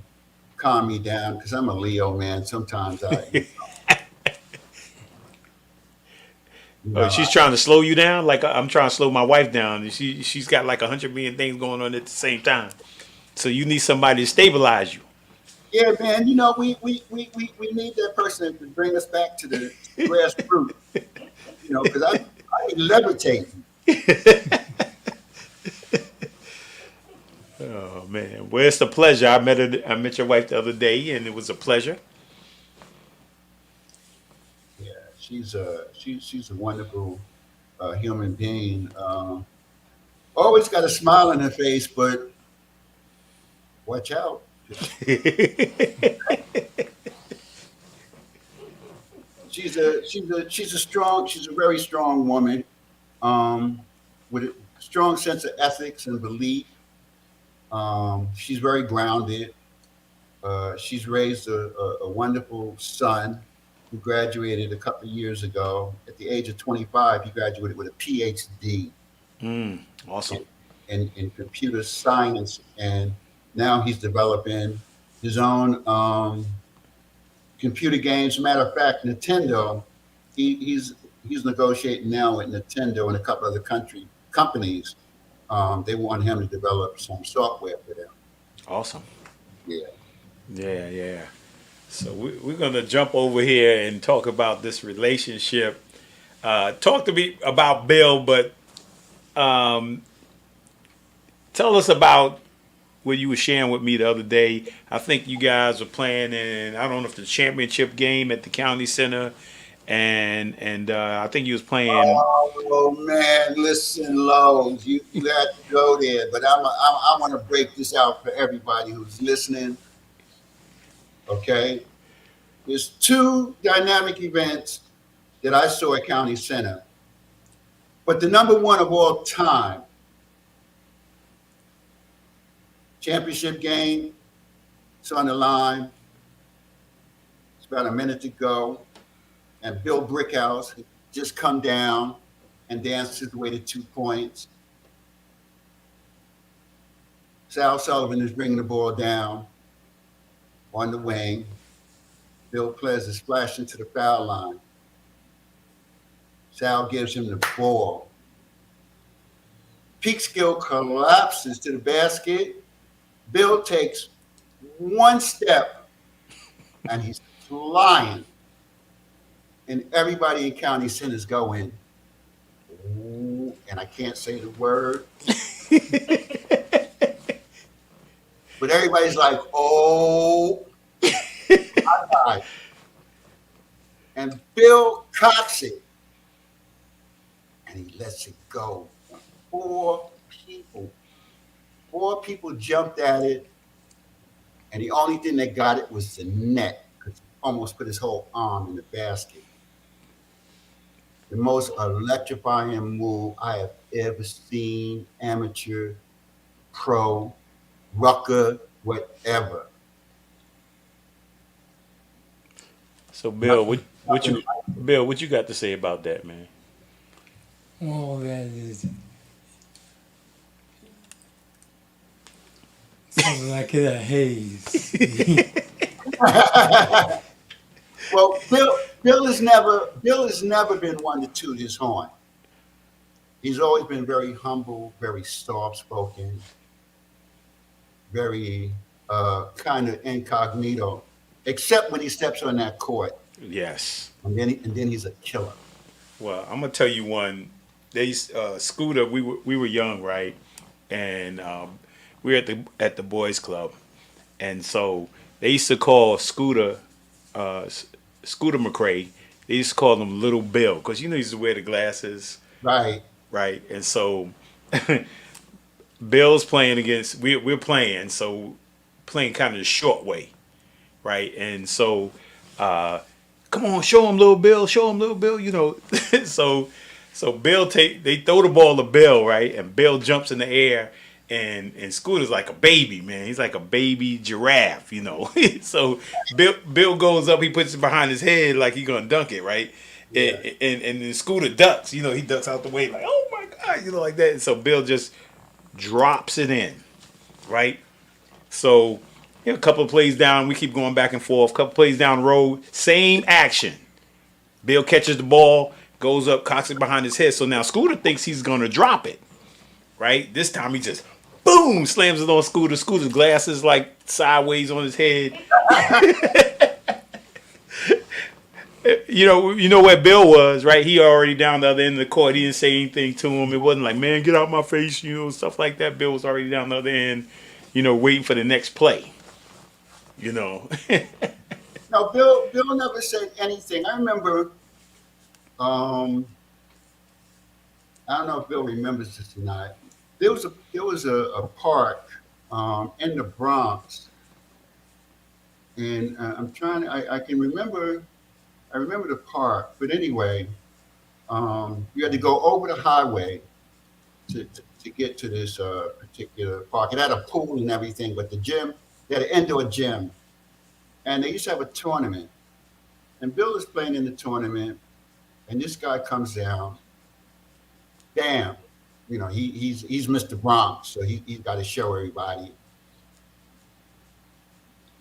calm me down because I'm a Leo man. Sometimes you Oh, know, she's trying to slow you down, like I'm trying to slow my wife down. She's got like 100 million things going on at the same time. So you need somebody to stabilize you. yeah, man. You know, we need that person to bring us back to the grassroots. You know, because I be levitating. Oh man, well it's a pleasure. I met her. I met your wife the other day, and it was a pleasure. Yeah, she's a wonderful human being. Always got a smile on her face, but watch out. She's a very strong woman, with a strong sense of ethics and belief. She's very grounded. She's raised a wonderful son who graduated a couple of years ago. At the age of 25, he graduated with a PhD Awesome. in computer science, and now he's developing his own computer games. Matter of fact, Nintendo, he's negotiating now with Nintendo and a couple other companies. They want him to develop some software for them. Awesome. Yeah. Yeah, yeah. So we're gonna jump over here and talk about this relationship. Talk to me about Bill, but um, tell us about what you were sharing with me the other day. I think you guys were playing in, I don't know if the championship game at the county center, and I think you was playing. Oh man, listen, Lowe's, you had to go there, but I want to break this out for everybody who's listening. Okay, there's two dynamic events that I saw at County Center, but the number one of all time, championship game, it's on the line. It's about a minute to go, and Bill Brickhouse had just come down and danced his way to 2 points. Sal Sullivan is bringing the ball down on the wing. Bill Plez is splashing to the foul line. Sal gives him the ball. Peekskill collapses to the basket. Bill takes one step and he's flying. And everybody in County Center is going, ooh, and I can't say the word. But everybody's like, oh, my God. And Bill cocks it. And he lets it go. Four people jumped at it. And the only thing that got it was the net, because he almost put his whole arm in the basket. The most electrifying move I have ever seen, amateur, pro, rucker, whatever. So Bill, what you got to say about that, man? Oh, that is something like a haze. Well, Bill has never been one to toot his horn. He's always been very humble, very soft-spoken, very kind of incognito, except when he steps on that court, Yes. and then he's a killer. Well, I'm gonna tell you one Scooter. We were young, right? And we were at the boys club, and so they used to call Scooter Scooter McCrae. They used to call him Little Bill because he used to wear the glasses, Right. right? And so Bill's playing against we're playing, so playing kind of the short way, right? And so come on, show him Little Bill, so Bill they throw the ball to Bill, right? And Bill jumps in the air, and Scooter's like a baby, man. He's like a baby giraffe, So Bill goes up, he puts it behind his head like he's gonna dunk it, right? Yeah. And then Scooter ducks, he ducks out the way like, oh my god, like that. And so Bill just drops it in, right? So a couple of plays down, we keep going back and forth. Couple plays down the road, same action. Bill catches the ball, goes up, cocks it behind his head. So now Scooter thinks he's gonna drop it, right? This time he just boom slams it on Scooter. Scooter's glasses like sideways on his head. You know where Bill was, right? He already down the other end of the court. He didn't say anything to him. It wasn't like, man, get out my face, stuff like that. Bill was already down the other end, waiting for the next play. No, Bill never said anything. I remember, I don't know if Bill remembers this or not. There was a park in the Bronx, and I can remember. I remember the park, but anyway, you had to go over the highway to get to this particular park. It had a pool and everything, but they had an indoor gym, and they used to have a tournament. And Bill is playing in the tournament, and this guy comes down. Damn, he's Mr. Bronx, so he's got to show everybody.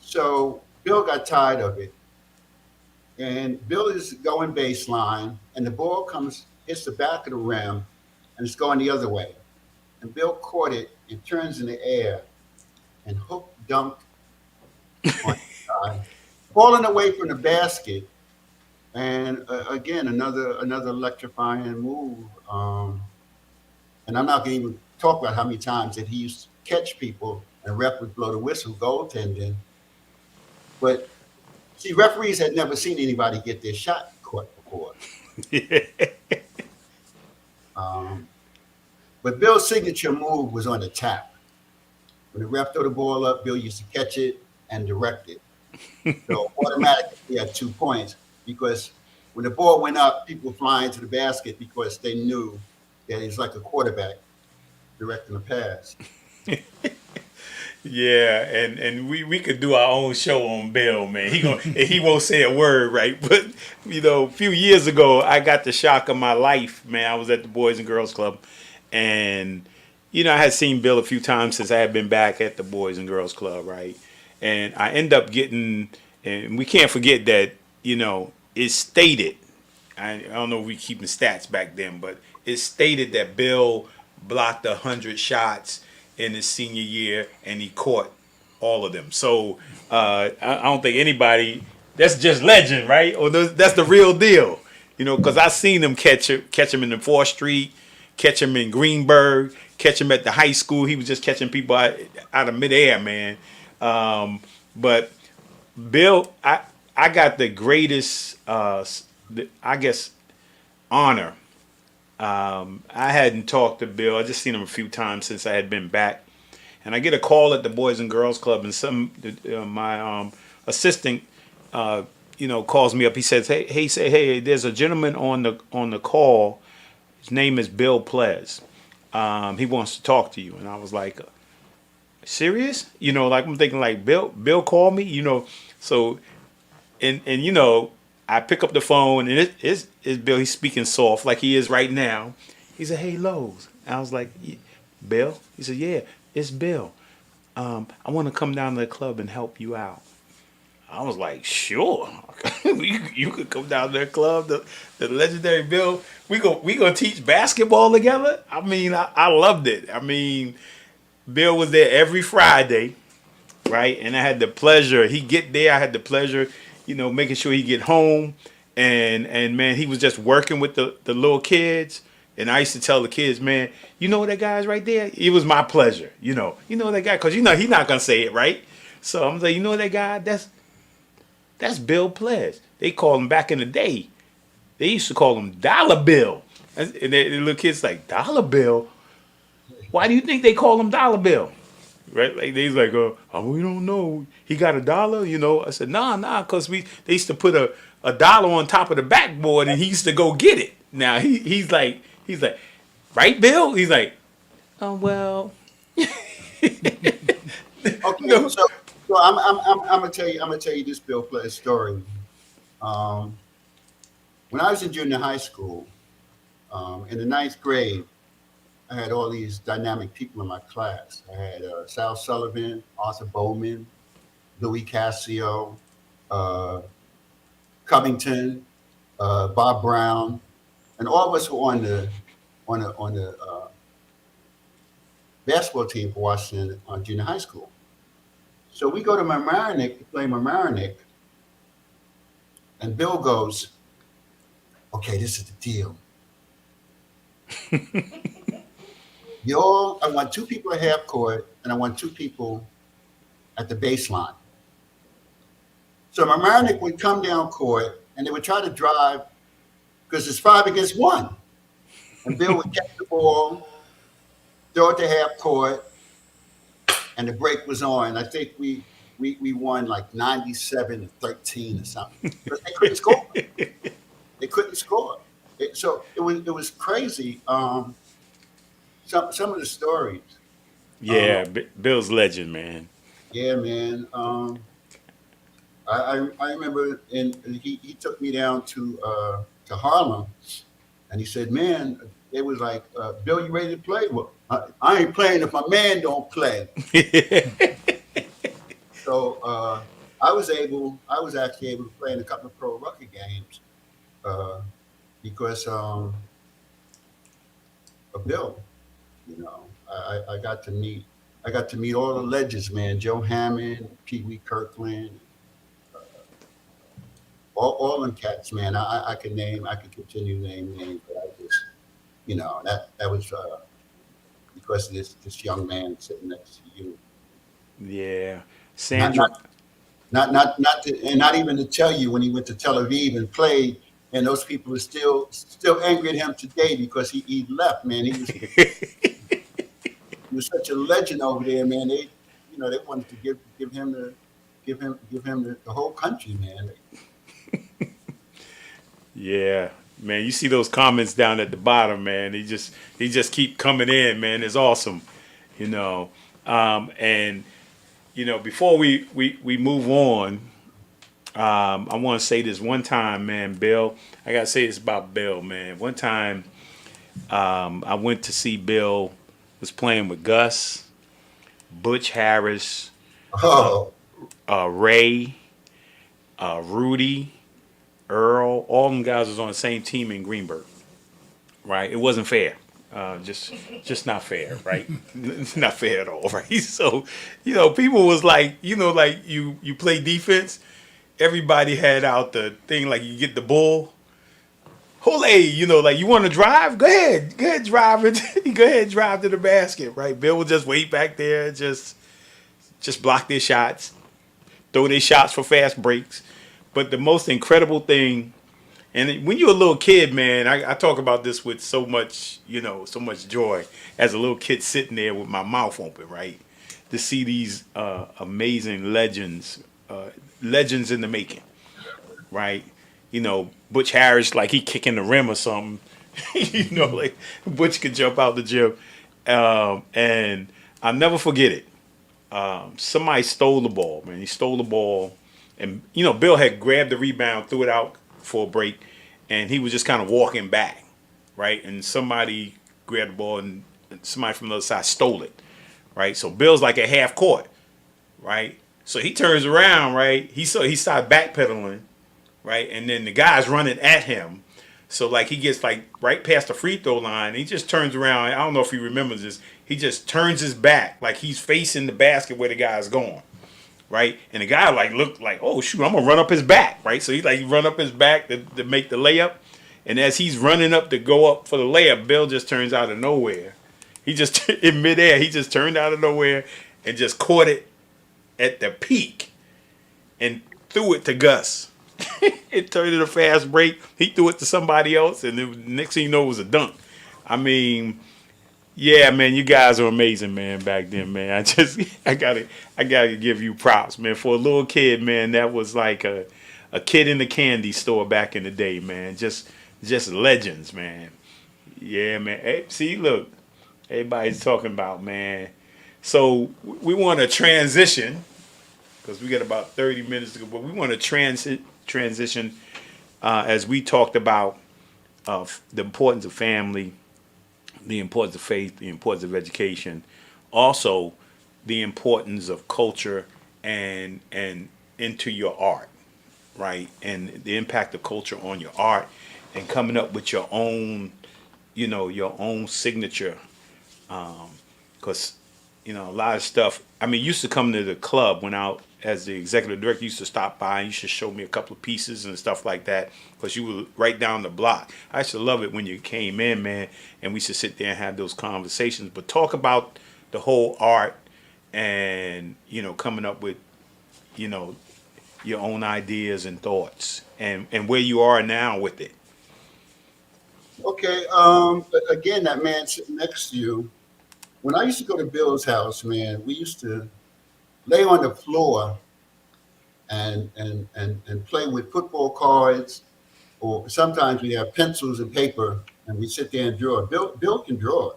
So Bill got tired of it. And Bill is going baseline, and the ball hits the back of the rim, and it's going the other way. And Bill caught it and turns in the air and hook dunked on the guy, falling away from the basket. And again, another electrifying move. And I'm not going to even talk about how many times that he used to catch people and ref would blow the whistle, goaltending. But see, referees had never seen anybody get their shot caught before. But Bill's signature move was on the tap. When the ref threw the ball up, Bill used to catch it and direct it. So automatically he had 2 points because when the ball went up, people flying to the basket because they knew that he's like a quarterback directing a pass. Yeah, and we could do our own show on Bill, man. He won't say a word, right? But a few years ago, I got the shock of my life, man. I was at the Boys and Girls Club, and I had seen Bill a few times since I had been back at the Boys and Girls Club, right? And I end up getting, and we can't forget that it's stated. I don't know if we keeping stats back then, but it's stated that Bill blocked 100 shots in his senior year, and he caught all of them. So I don't think anybody. That's just legend, right? Or that's the real deal, because I seen him catch him in the 4th Street, catch him in Greenberg, catch him at the high school. He was just catching people out of midair, man. But Bill, I got the greatest, I guess, honor. I hadn't talked to Bill. I just seen him a few times since I had been back, and I get a call at the Boys and Girls Club, and my assistant, calls me up. He says, "Hey, there's a gentleman on the call. His name is Bill Plez. He wants to talk to you." And I was like, "Serious?" Like I'm thinking, like Bill called me, So, and I pick up the phone, and it's Bill. He's speaking soft like he is right now. He said, "Hey, Lowe's." I was like, "Bill?" He said, "Yeah, it's Bill. I want to come down to the club and help you out." I was like, "Sure, you could come down to the club, the legendary Bill. We gonna teach basketball together." I mean, I loved it. I mean, Bill was there every Friday, right? And I had the pleasure. He get there. I had the pleasure. making sure he get home, and man, he was just working with the little kids, And I used to tell the kids, man, you know that guy's right there? It was my pleasure, you know that guy, because he's not gonna say it, right? So I'm like, you know that guy? That's Bill Pledge. They call him back in the day. They used to call him Dollar Bill. And the little kids like, Dollar Bill? Why do you think they call him Dollar Bill? Right? Like they's like, we don't know. He got a dollar, you know. I said, nah, because they used to put a dollar on top of the backboard and he used to go get it. Now he's like, right, Bill? He's like, oh well. Okay, No. so I'm gonna tell you this Bill Pledge story. When I was in junior high school, in the ninth grade, I had all these dynamic people in my class. I had Sal Sullivan, Arthur Bowman, Louis Cassio, Covington, Bob Brown, and all of us were on the basketball team for Washington Junior High School. So we go to Mamaroneck to play Mamaroneck, and Bill goes, "Okay, this is the deal. I want 2 people at half court, and I want 2 people at the baseline." So Mamaroneck would come down court, and they would try to drive because it's 5 against 1. And Bill would catch the ball, throw it to half court, and the break was on. I think we won like 97-13 or something. But they couldn't score. They couldn't score. So it was crazy. Some of the stories. Yeah, Bill's legend, man. Yeah, man. I remember, and he took me down to Harlem, and he said, "Man," it was like, "Bill, you ready to play?" "Well, I ain't playing if my man don't play." So I was actually able to play in a couple of pro rookie games because of Bill. You know, I got to meet all the legends, man. Joe Hammond, Pee Wee Kirkland, all them cats, man. I could continue to name names, but I just, you know, that was because of this young man sitting next to you. Yeah, Sandra. Not even to tell you when he went to Tel Aviv and played, and those people are still angry at him today because he left, man. He was such a legend over there, man. They wanted to give him the whole country, man. Yeah, man. You see those comments down at the bottom, man. They just keep coming in, man. It's awesome, you know. And you know, before we move on, I want to say this one time, man. Bill, I gotta say this about Bill, man. One time, I went to see Bill. Was playing with Gus, Butch Harris, Ray, Rudy, Earl. All them guys was on the same team in Greenberg, right? It wasn't fair. Just not fair, right? It's not fair at all, right? So, you know, people was like, you know, like you play defense. Everybody had out the thing like you get the ball. Holy, you know, like you want to drive? Go ahead, drive it. Go ahead, drive to the basket, right? Bill will just wait back there, just block their shots, throw their shots for fast breaks. But the most incredible thing, and when you're a little kid, man, I talk about this with so much, you know, so much joy as a little kid sitting there with my mouth open, right? To see these amazing legends in the making, right? You know, Butch Harris, like he kicking the rim or something. You know, like Butch could jump out the gym. And I'll never forget it. Somebody stole the ball, man. He stole the ball. And, you know, Bill had grabbed the rebound, threw it out for a break, and he was just kind of walking back, right? And somebody grabbed the ball, and somebody from the other side stole it, right? So Bill's like at half court, right? So he turns around, right? He started backpedaling, right? And then the guy's running at him. So, like, he gets, like, right past the free throw line. He just turns around. I don't know if he remembers this. He just turns his back, like he's facing the basket where the guy's going, right? And the guy, like, looked like, oh, shoot, I'm going to run up his back, right? So he run up his back to make the layup. And as he's running up to go up for the layup, Bill just turns out of nowhere. He just in midair, he just turned out of nowhere and just caught it at the peak and threw it to Gus. It turned it a fast break. He threw it to somebody else, and the next thing you know, it was a dunk. I mean, yeah, man, you guys are amazing, man. Back then, man, I gotta give you props, man. For a little kid, man, that was like a kid in the candy store back in the day, man. Just legends, man. Yeah, man. Hey, see, look, everybody's talking about, man. So we want to transition because we got about 30 minutes to go, but we want to transition as we talked about the importance of family, the importance of faith, the importance of education, also the importance of culture and into your art, right? And the impact of culture on your art and coming up with your own, your own signature. Because, a lot of stuff, I mean, used to come to the club when I, as the executive director, used to stop by and you should show me a couple of pieces and stuff like that because you were right down the block. I used to love it when you came in, man, and we used to sit there and have those conversations. But talk about the whole art and, coming up with, your own ideas and thoughts and where you are now with it. Okay. Again, that man sitting next to you. When I used to go to Bill's house, man, we used to lay on the floor and play with football cards, or sometimes we have pencils and paper, and we sit there and draw. Bill can draw.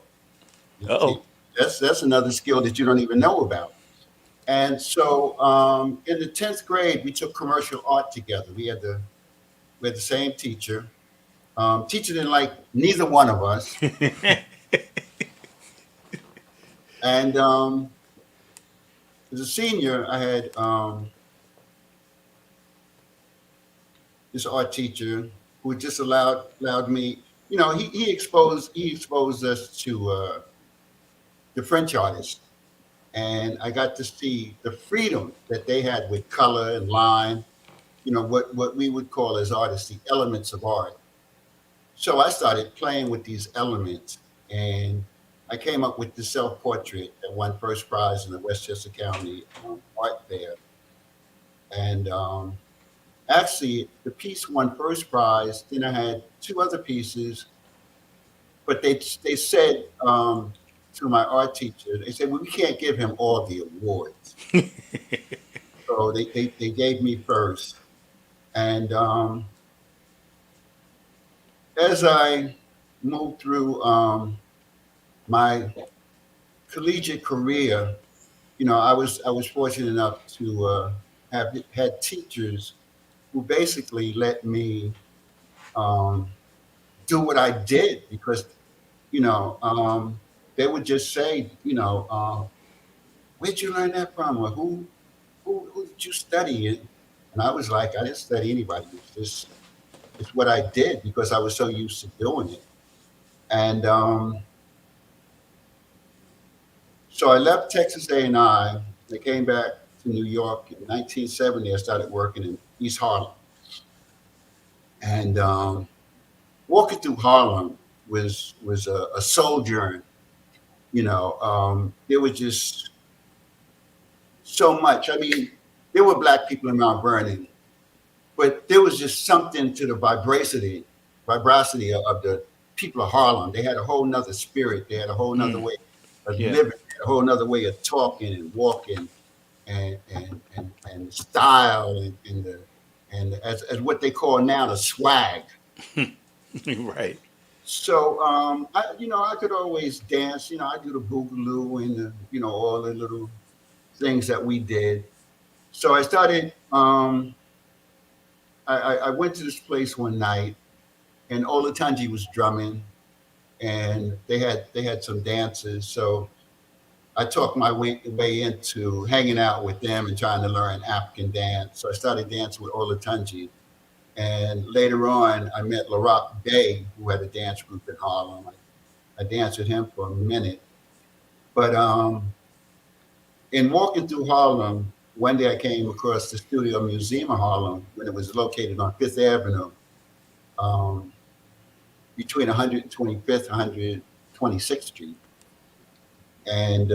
Uh-oh. That's another skill that you don't even know about. And so in the 10th grade, we took commercial art together. We had the same teacher. Teacher didn't like neither one of us. And as a senior, I had this art teacher who just allowed me, he exposed us to the French artists. And I got to see the freedom that they had with color and line, what we would call as artists, the elements of art. So I started playing with these elements, and I came up with the self-portrait that won first prize in the Westchester County Art Fair. And actually, the piece won first prize. Then I had two other pieces, but they said to my art teacher, they said, well, we can't give him all the awards. So they gave me first. And as I moved through my collegiate career, I was fortunate enough to have had teachers who basically let me do what I did because, they would just say, where'd you learn that from? Or who did you study? And I was like, I didn't study anybody. It's what I did because I was so used to doing it. And so I left Texas A&I. I came back to New York in 1970. I started working in East Harlem. And walking through Harlem was a sojourn. There was just so much. I mean, there were Black people in Mount Vernon, but there was just something to the vibracity of the people of Harlem. They had a whole nother spirit. They had a whole nother way of living, a whole nother way of talking and walking, and style and as what they call now the swag. Right. So I could always dance. I do the boogaloo and all the little things that we did. So I started. I went to this place one night, and Olatunji was drumming, and they had some dances. So I talked my way into hanging out with them and trying to learn African dance. So I started dancing with Olatunji. And later on, I met LaRock Bay, who had a dance group in Harlem. I danced with him for a minute. But in walking through Harlem, one day I came across the Studio Museum of Harlem when it was located on Fifth Avenue. between 125th and 126th Street. And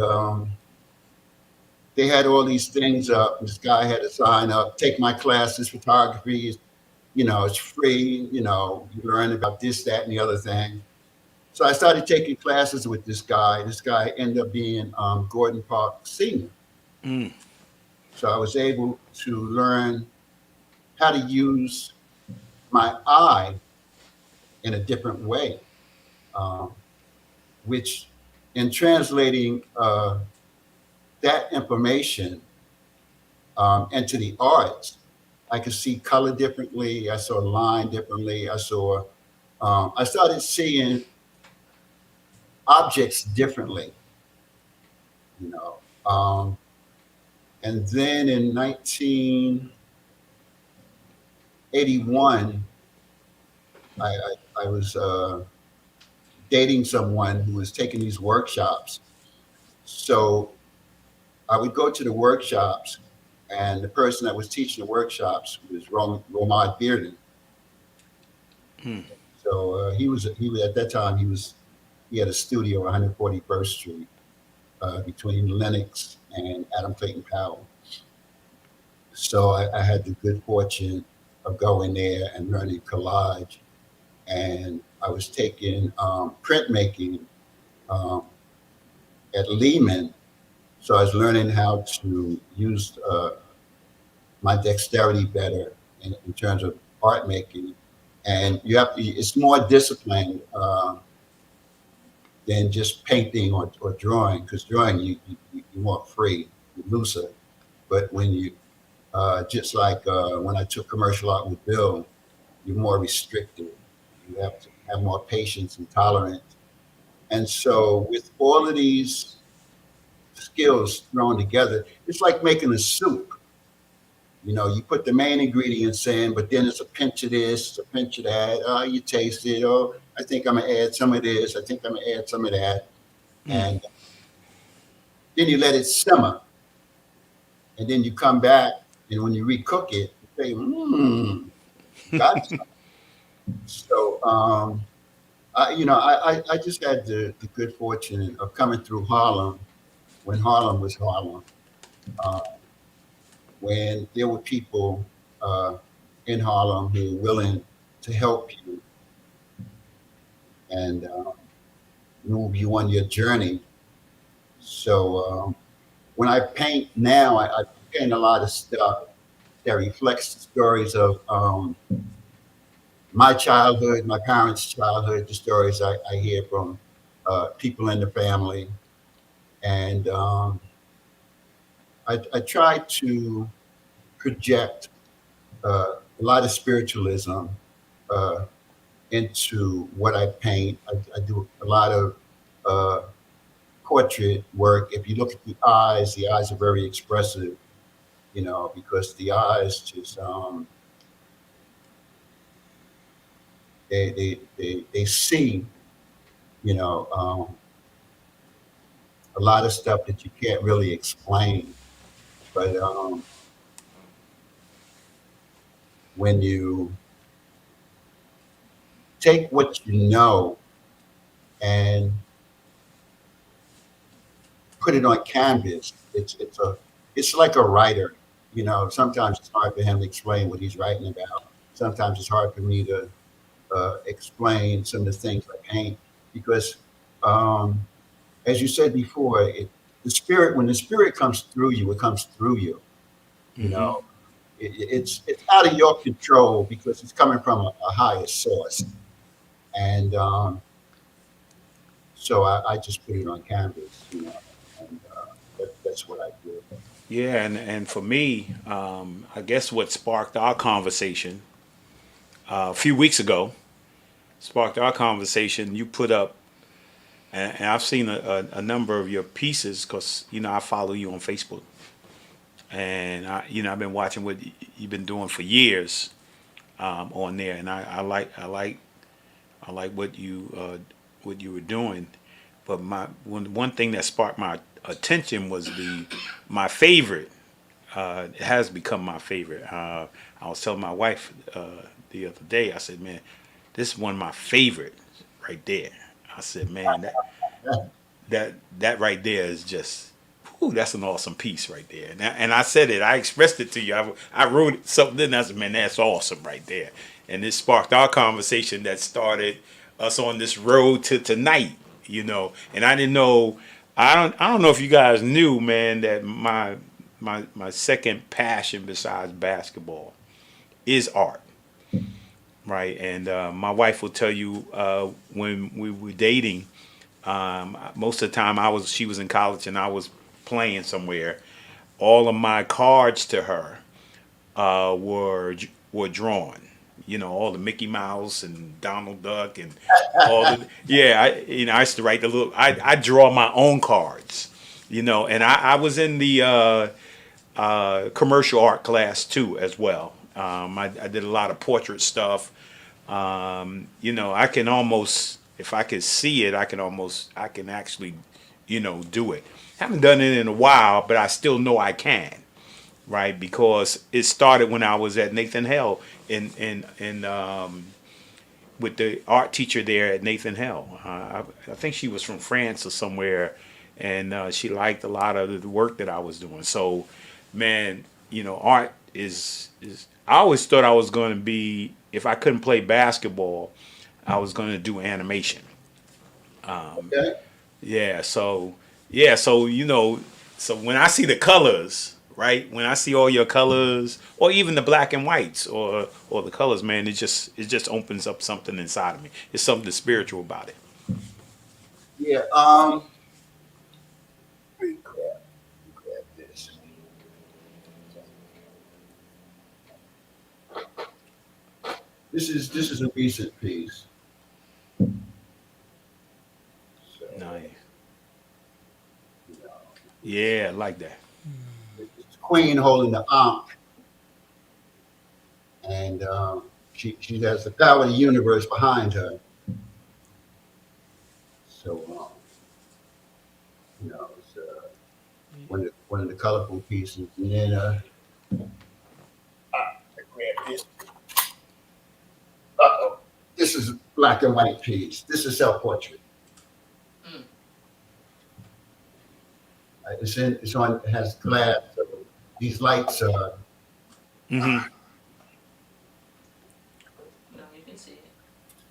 they had all these things up. This guy had a sign up, take my classes, photography, it's free, you learn about this, that, and the other thing. So I started taking classes with this guy. This guy ended up being Gordon Park Sr. Mm. So I was able to learn how to use my eye in a different way, which in translating that information into the arts, I could see color differently. I saw line differently. I started seeing objects differently, you know. And then in 1981, I was dating someone who was taking these workshops. So I would go to the workshops, and the person that was teaching the workshops was Romad Bearden. Hmm. So he was at that time he had a studio on 141st Street between Lenox and Adam Clayton Powell. So I had the good fortune of going there and learning collage, and I was taking printmaking at Lehman. So I was learning how to use my dexterity better in terms of art making. And it's more disciplined than just painting or drawing, because drawing, you're more free, you're looser. But when you, just like when I took commercial art with Bill, you're more restricted. You have to have more patience and tolerance. And so with all of these skills thrown together, it's like making a soup. You put the main ingredients in, but then it's a pinch of this, a pinch of that. Oh, you taste it. Oh, I think I'm gonna add some of this. I think I'm gonna add some of that. And then you let it simmer. And then you come back, and when you recook it, you say, got some. So, I just had the good fortune of coming through Harlem when Harlem was Harlem. When there were people in Harlem who were willing to help you and move you on your journey. So when I paint now, I paint a lot of stuff that reflects the stories of my childhood, my parents' childhood, the stories I hear from people in the family. And I try to project a lot of spiritualism into what I paint. I do a lot of portrait work. If you look at the eyes are very expressive, because the eyes just they see, a lot of stuff that you can't really explain. But when you take what you know and put it on canvas, it's like a writer. Sometimes it's hard for him to explain what he's writing about. Sometimes it's hard for me to explain some of the things I paint, because as you said before, when the spirit comes through you, it comes through you. You know, it's out of your control because it's coming from a higher source. And so I just put it on canvas, and that's what I do. Yeah, and for me, I guess what sparked our conversation a few weeks ago, you put up, and I've seen a number of your pieces because, I follow you on Facebook. And, I've been watching what you've been doing for years on there. And I like what you were doing. But one thing that sparked my attention was my favorite. It has become my favorite. I was telling my wife the other day, I said, man, this is one of my favorites. right there. I said, man, that right there is just, whew, that's an awesome piece right there. And I said it, I expressed it to you. I wrote something in. I said, man, that's awesome right there. And it sparked our conversation that started us on this road to tonight, you know. And I didn't know, I don't know if you guys knew, man, that my second passion besides basketball is art, right? And my wife will tell you when we were dating, most of the time she was in college and I was playing somewhere. All of my cards to her were drawn. You know, all the Mickey Mouse and Donald Duck and all the I used to write the little. I draw my own cards. You know, and I was in the commercial art class too as well. I did a lot of portrait stuff. You know, I can almost, if I could see it, I can actually, you know, do it. Haven't done it in a while, but I still know I can, right? Because it started when I was at Nathan Hale in with the art teacher there at Nathan Hale. I think she was from France or somewhere, and she liked a lot of the work that I was doing. So, man, you know, art is. I always thought I was going to be, if I couldn't play basketball, I was going to do animation. Okay. So you know, so when I see the colors, right? When I see all your colors, or even the black and whites, or the colors, man, it just opens up something inside of me. It's something spiritual about it. Yeah. Let me grab this. This is a recent piece. So, Nice. you know, Yeah, I like that. it's the queen holding the ankh, and she has the power of the universe behind her. So you know, it's one of the colorful pieces, and then I grabbed this. Uh-oh. This is a black and white piece. This is self-portrait. It has glass. So these lights are. Hmm. No, you can see it.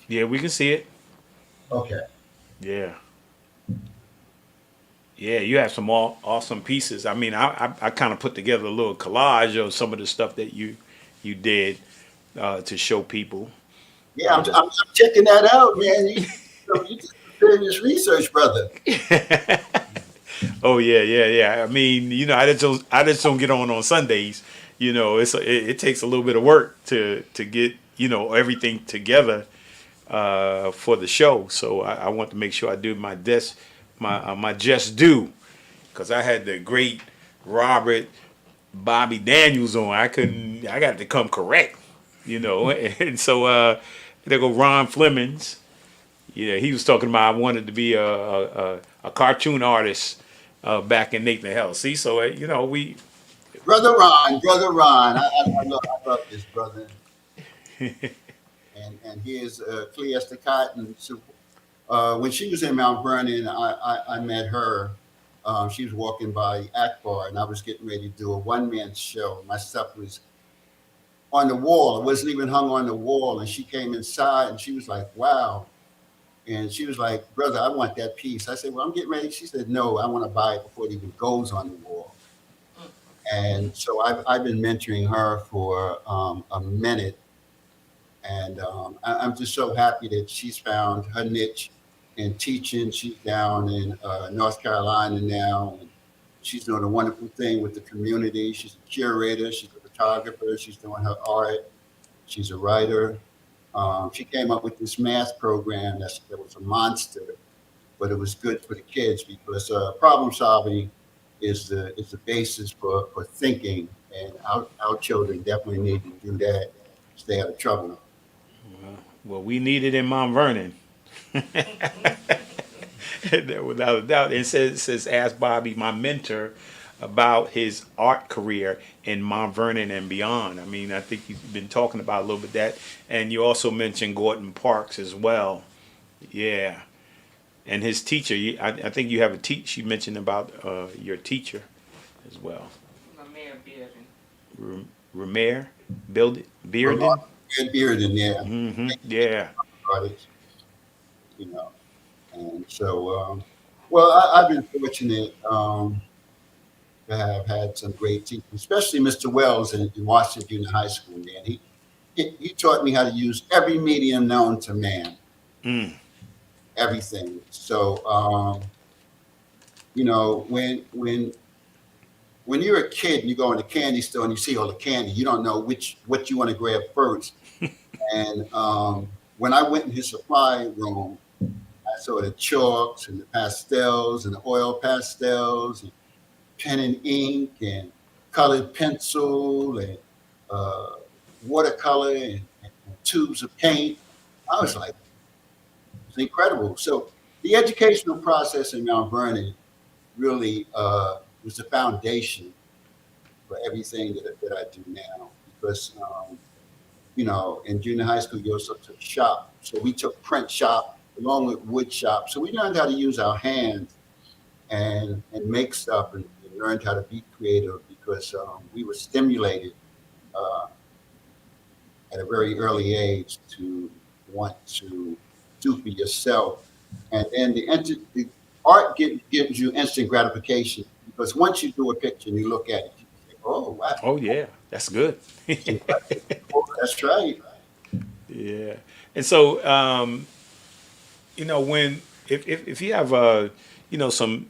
Yeah, we can see it. Okay. Yeah. Yeah, you have some awesome pieces. I mean, I kind of put together a little collage of some of the stuff that you did to show people. Yeah, I'm checking that out, man. You did serious research, brother. Oh yeah. I mean, you know, I just don't get on Sundays. You know, it takes a little bit of work to get, you know, everything together for the show. So I want to make sure I do my just due, because I had the great Robert Bobby Daniels on. I got to come correct, you know. And so there go Ron Flemings. Yeah, he was talking about I wanted to be a cartoon artist back in Nathan Hale. See, so you know, Brother Ron. I love this brother. And here's Clea Estacott. And so, when she was in Mount Vernon, I met her. She was walking by Akbar, and I was getting ready to do a one-man show. My stuff was on the wall. It wasn't even hung on the wall. And she came inside, and she was like, wow. And she was like, brother, I want that piece. I said, well, I'm getting ready. She said, no, I want to buy it before it even goes on the wall. And so I've been mentoring her for a minute. And I'm just so happy that she's found her niche in teaching. She's down in North Carolina now. And she's doing a wonderful thing with the community. She's a curator. She's a photographer. She's doing her art. She's a writer. She came up with this math program that was a monster, but it was good for the kids because problem solving is the basis for thinking, and our children definitely need to do that to stay out of trouble. well, we need it in Mount Vernon. Without a doubt. It says ask Bobby, my mentor, about his art career in Mount Vernon and beyond. I mean, I think you've been talking about a little bit that, and you also mentioned Gordon Parks as well. Yeah. And his teacher, I think you have a teach. You mentioned about your teacher as well. My mayor building. Ramer, Bearden. And Bearden, yeah, Yeah. artists, you know. And so, well, I've been fortunate to have had some great teachers, especially Mr. Wells in Washington Junior High School. Man, he taught me how to use every medium known to man, Mm. everything. So, you know, when you're a kid and you go in the candy store and you see all the candy, you don't know what you want to grab first. And when I went in his supply room, I saw the chalks and the pastels and the oil pastels and pen and ink and colored pencil and uh, watercolor and tubes of paint. I was like, it's incredible. So the educational process in Mount Vernon really was the foundation for everything that I do now. Because you know, in junior high school, you also took shop. So we took print shop along with wood shop. So we learned how to use our hands and make stuff and learned how to be creative because we were stimulated uh, at a very early age to want to do for yourself. And then the art gives you instant gratification because once you do a picture and you look at it, you say, oh, wow, Oh yeah, that's good. oh, that's right. Yeah. And so, when if you have some,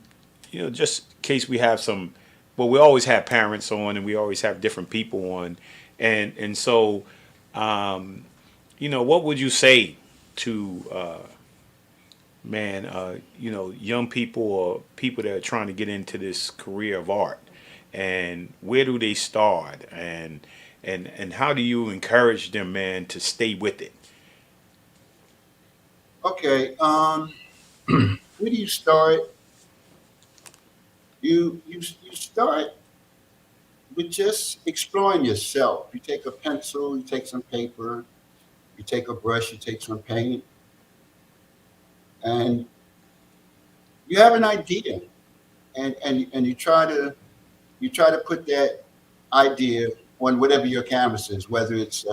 just in case we have some, well, we always have parents on and we always have different people on, and so, what would you say to young people or people that are trying to get into this career of art, and where do they start, and how do you encourage them, man, to stay with it? Okay. Where do you start? You start with just exploring yourself. You take a pencil, you take some paper, you take a brush, you take some paint, and you have an idea, and you try to put that idea on whatever your canvas is, whether it's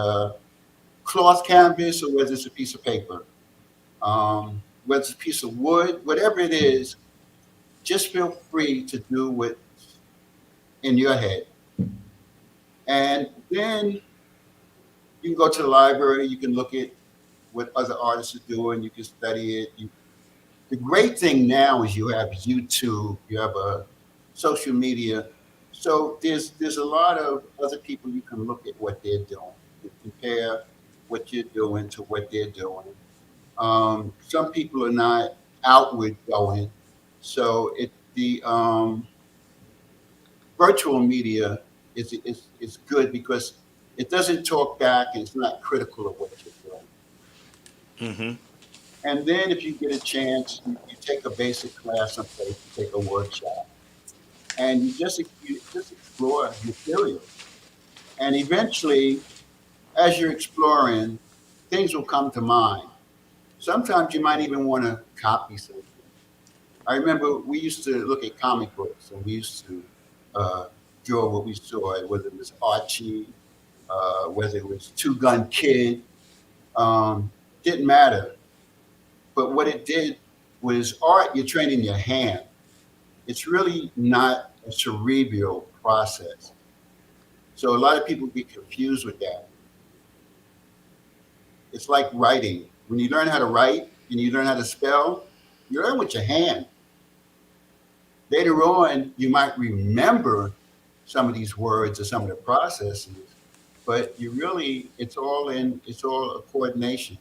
cloth canvas or whether it's a piece of paper, whether it's a piece of wood, whatever it is. Just feel free to do what's in your head, and then you can go to the library. You can look at what other artists are doing. You can study it. The great thing now is you have YouTube, you have a social media. So there's a lot of other people you can look at what they're doing, and compare what you're doing to what they're doing. Some people are not outward going, so the virtual media is good because it doesn't talk back and it's not critical of what you're doing. Hmm. And then if you get a chance, you take a basic class someplace, you take a workshop, and you just explore material. And eventually, as you're exploring, things will come to mind. Sometimes you might even want to copy something. I remember we used to look at comic books and we used to uh, draw what we saw, whether it was Archie, whether it was Two Gun Kid, didn't matter. But what it did was art, you're training your hand. It's really not a cerebral process. So a lot of people get confused with that. It's like writing. When you learn how to write and you learn how to spell, you learn with your hand. Later on, you might remember some of these words or some of the processes, but it's all a coordination.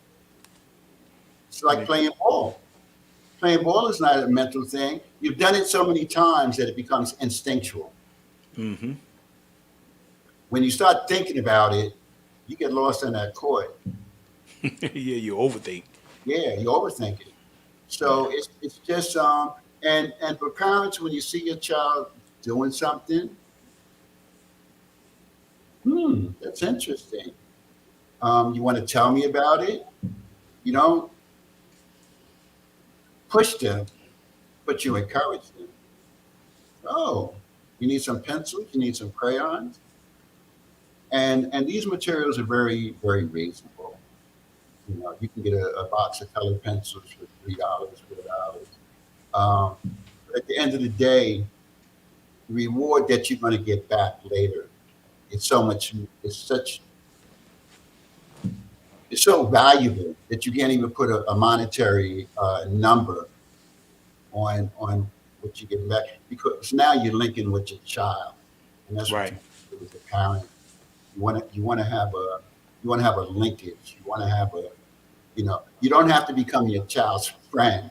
It's like playing ball. Playing ball is not a mental thing. You've done it so many times that it becomes instinctual. Hmm. When you start thinking about it, you get lost in that court. Yeah, you overthink. Yeah, you overthink it. So it's just and for parents, when you see your child doing something, that's interesting. You want to tell me about it? You know, push them, but you encourage them. Oh, you need some pencils, you need some crayons, and these materials are very very reasonable. You know, you can get a box of colored pencils for $3, $4. Um, but at the end of the day, the reward that you're going to get back later, it's so much, it's such, it's so valuable that you can't even put a monetary number on what you get back, because now you're linking with your child, and that's what Right. you do with the parent. You want to have a linkage. You want to have a, you know, you don't have to become your child's friend.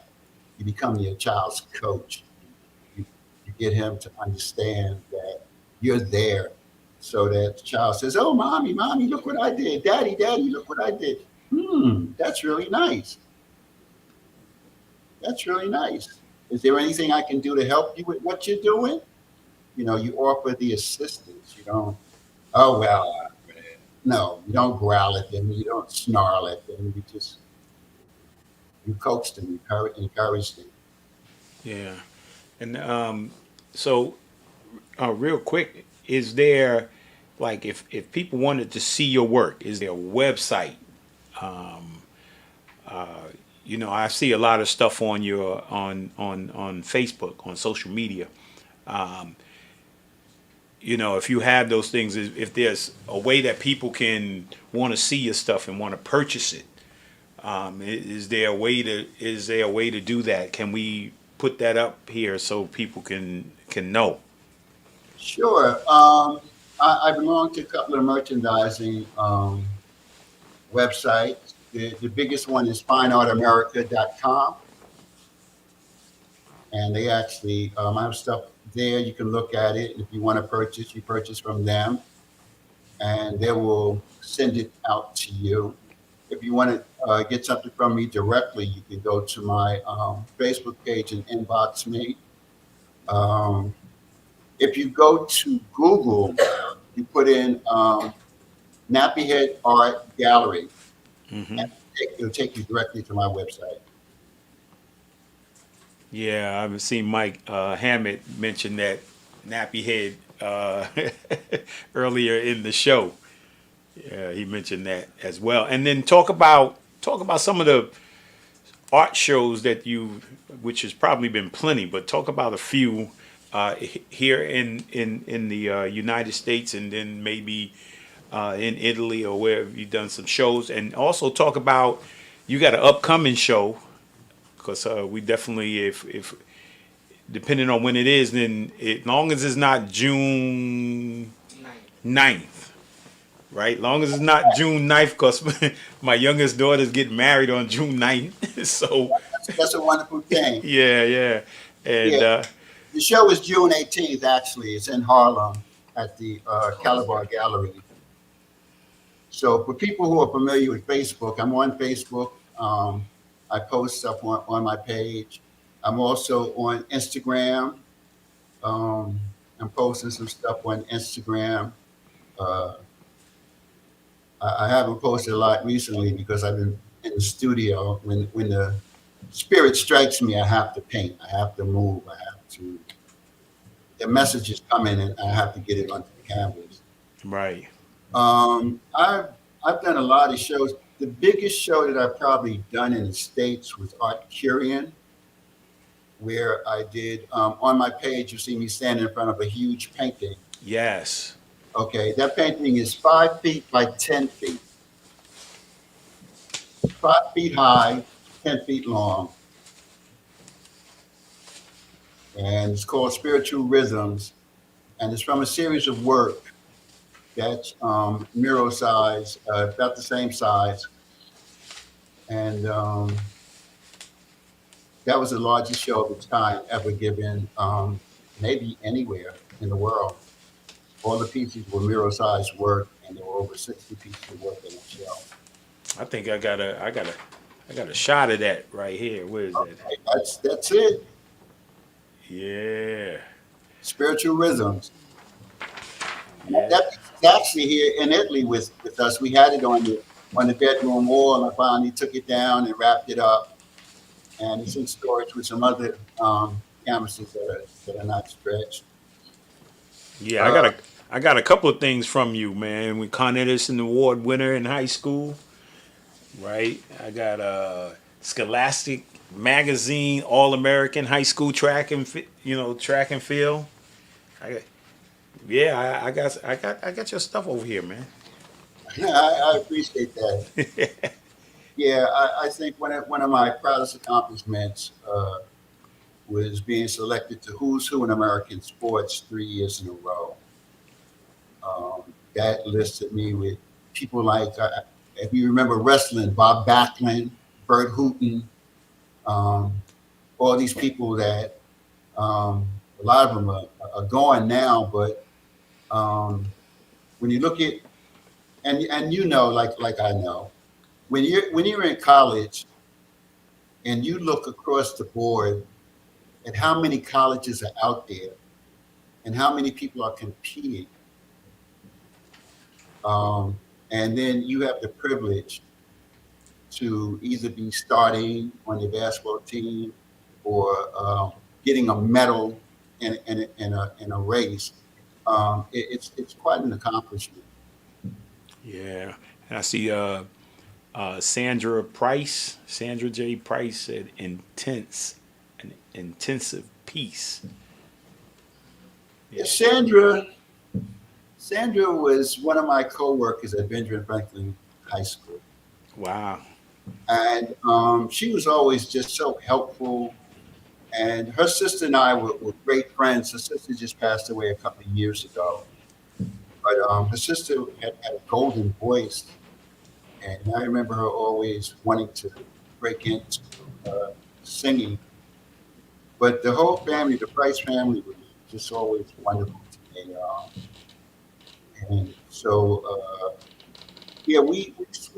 You become your child's coach. You, you get him to understand that you're there, so that the child says, "Oh, mommy, mommy, look what I did. Daddy, daddy, look what I did. That's really nice. That's really nice. Is there anything I can do to help you with what you're doing?" You know, you offer the assistance. You don't, oh, well, no, you don't growl at them. You don't snarl at them. You coach them, encourage them. Yeah. And so, real quick, is there, like, if people wanted to see your work, is there a website? Um, you know, I see a lot of stuff on your on Facebook, on social media. Um, you know, if you have those things, if there's a way that people can want to see your stuff and want to purchase it, is there a way to do that? Can we put that up here so people can know? Sure. I belong to a couple of merchandising websites. The biggest one is fineartamerica.com. And they actually, I have stuff there. You can look at it. If you want to purchase, you purchase from them, and they will send it out to you. If you want to get something from me directly, you can go to my Facebook page and inbox me. Um, if you go to Google, you put in Nappyhead Art Gallery, Hmm. and it'll take you directly to my website. Yeah, I've seen Mike Hammett mention that nappy head earlier in the show. Yeah, he mentioned that as well. And then talk about some of the art shows that which has probably been plenty, but talk about a few here in the United States, and then maybe in Italy or where you've done some shows, and also talk about, you got an upcoming show, because we definitely, if depending on when it is, then as long as it's not June Night. 9th, right? Long as it's not June 9th, because my youngest daughter's getting married on June 9th. So, That's a wonderful thing. yeah, yeah. And Yeah. The show is June 18th, actually. It's in Harlem at the Calabar Gallery. So for people who are familiar with Facebook, I'm on Facebook. I post stuff on my page. I'm also on Instagram. I'm posting some stuff on Instagram. Uh, I haven't posted a lot recently because I've been in the studio. When the spirit strikes me, I have to paint. I have to move. I have to. The message is coming, and I have to get it onto the canvas. right. I've done a lot of shows. The biggest show that I've probably done in the States was Art Curian, where I did, on my page, you see me standing in front of a huge painting. Yes. Okay, that painting is 5 feet by 10 feet. 5 feet high, 10 feet long. And it's called Spiritual Rhythms. And it's from a series of work that's mural size, about the same size. And that was the largest show of its kind ever given, maybe anywhere in the world. All the pieces were mural size work, and there were over 60 pieces of work in the show. I think I got a shot of that right here. Where is that? Okay, that's it. Yeah. Spiritual Rhythms. Yeah. That's actually here in Italy with us. We had it on the bedroom wall, and I finally took it down and wrapped it up. and it's in storage with some other canvases that are not stretched. Yeah, Uh, I got a couple of things from you, man. We Con Edison Award winner in high school, right? I got a Scholastic magazine All American high school track and field. I got, yeah, I got your stuff over here, man. I appreciate that. Yeah, I think one of my proudest accomplishments was being selected to Who's Who in American Sports 3 years in a row. That listed me with people like, if you remember wrestling, Bob Backlund, Bert Hooton, um, all these people that a lot of them are gone now. But when you look at and you know, like I know, when you're in college and you look across the board at how many colleges are out there and how many people are competing, um, and then you have the privilege to either be starting on your basketball team or getting a medal in a race. It's quite an accomplishment. Yeah, and I see Sandra J. Price said an intensive piece. Yeah, Sandra was one of my co-workers at Benjamin Franklin High School, Wow. and she was always just so helpful. And her sister and I were great friends. Her sister just passed away a couple of years ago, but her sister had a golden voice, and I remember her always wanting to break into uh, singing. But the whole family, the Price family, was just always wonderful to me. And so, yeah, we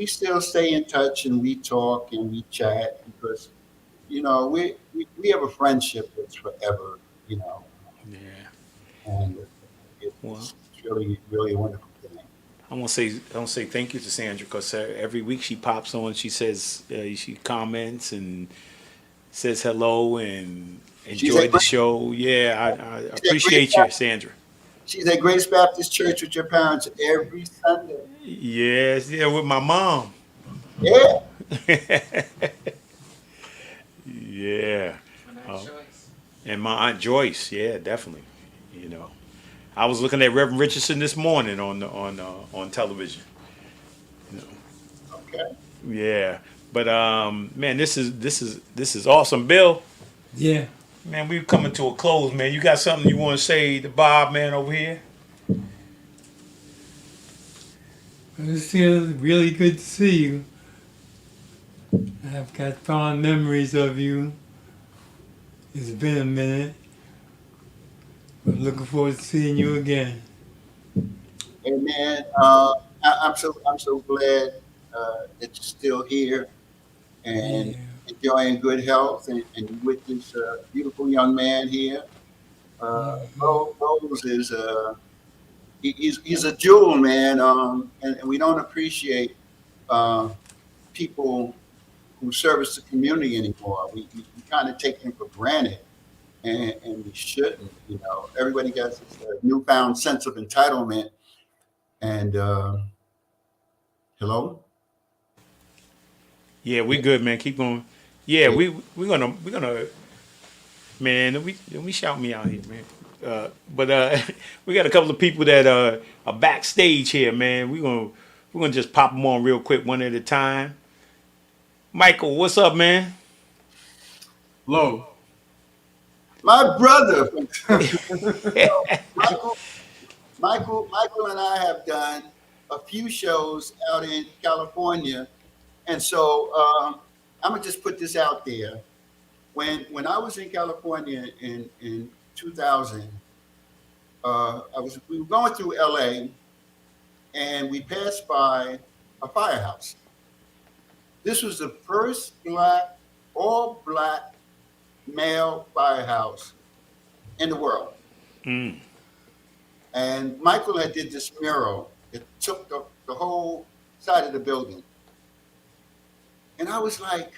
still stay in touch and we talk and we chat because we have a friendship that's forever, Yeah. and Well, it's really really a wonderful thing. I want to say thank you to Sandra because every week she pops on, she says she comments and says hello and She's at enjoyed the show. Yeah, I she's at Grace appreciate you, Baptist, Sandra. she's at Grace Baptist Church with your parents every Sunday. Yes, yeah, with my mom. Yeah, Yeah, And that uh, choice. and my aunt Joyce. Yeah, definitely. You know, I was looking at Reverend Richardson this morning on television. You know, okay. yeah, but man, this is awesome, Bill. Yeah. Man, we coming to a close, man. You got something you want to say to Bob, man, over here? It's still really good to see you. I've got fond memories of you. It's been a minute. But looking forward to seeing you again. Amen. I'm so glad that you're still here and Yeah. enjoying good health and with this beautiful young man here. Rose is he's a jewel, man, and we don't appreciate uh, people who service the community anymore. We kind of take them for granted, and we shouldn't. Everybody gets this newfound sense of entitlement. And hello. Yeah, we good, man. Keep going. Yeah, we're gonna man. Don't we shout me out here, man. But we got a couple of people that are backstage here, man. We're gonna just pop them on real quick, one at a time. Michael, what's up, man? Low. My brother, Michael, Michael and I have done a few shows out in California, and so I'm gonna just put this out there. When I was in California in 2000, we were going through LA, and we passed by a firehouse. This was the first all black male firehouse in the world. Mm. And Michael had did this mural. It took the whole side of the building. And I was like,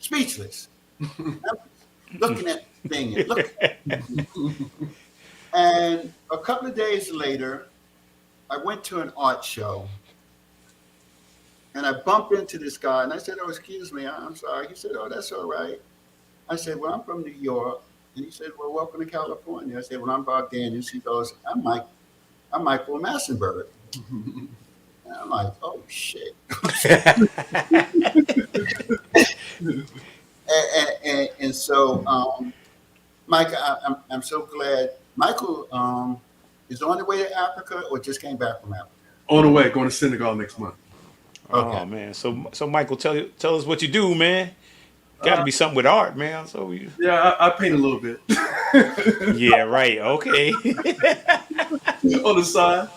speechless. I'm looking at this thing and looking. And a couple of days later, I went to an art show and I bumped into this guy and I said, "Oh, excuse me, I'm sorry." He said, "Oh, that's all right." I said, "Well, I'm from New York." And he said, "Well, welcome to California." I said, "Well, I'm Bob Daniels." He goes, I'm Michael Massenberg. And I'm like, "Oh, shit." And so, Mike, I'm so glad. Michael is on the way to Africa or just came back from Africa? On the way, going to Senegal next month. Oh Okay. man, so Michael, tell us what you do, man. Got to be something with art, man. So you, Yeah, I paint a little bit yeah, right, okay, on the side.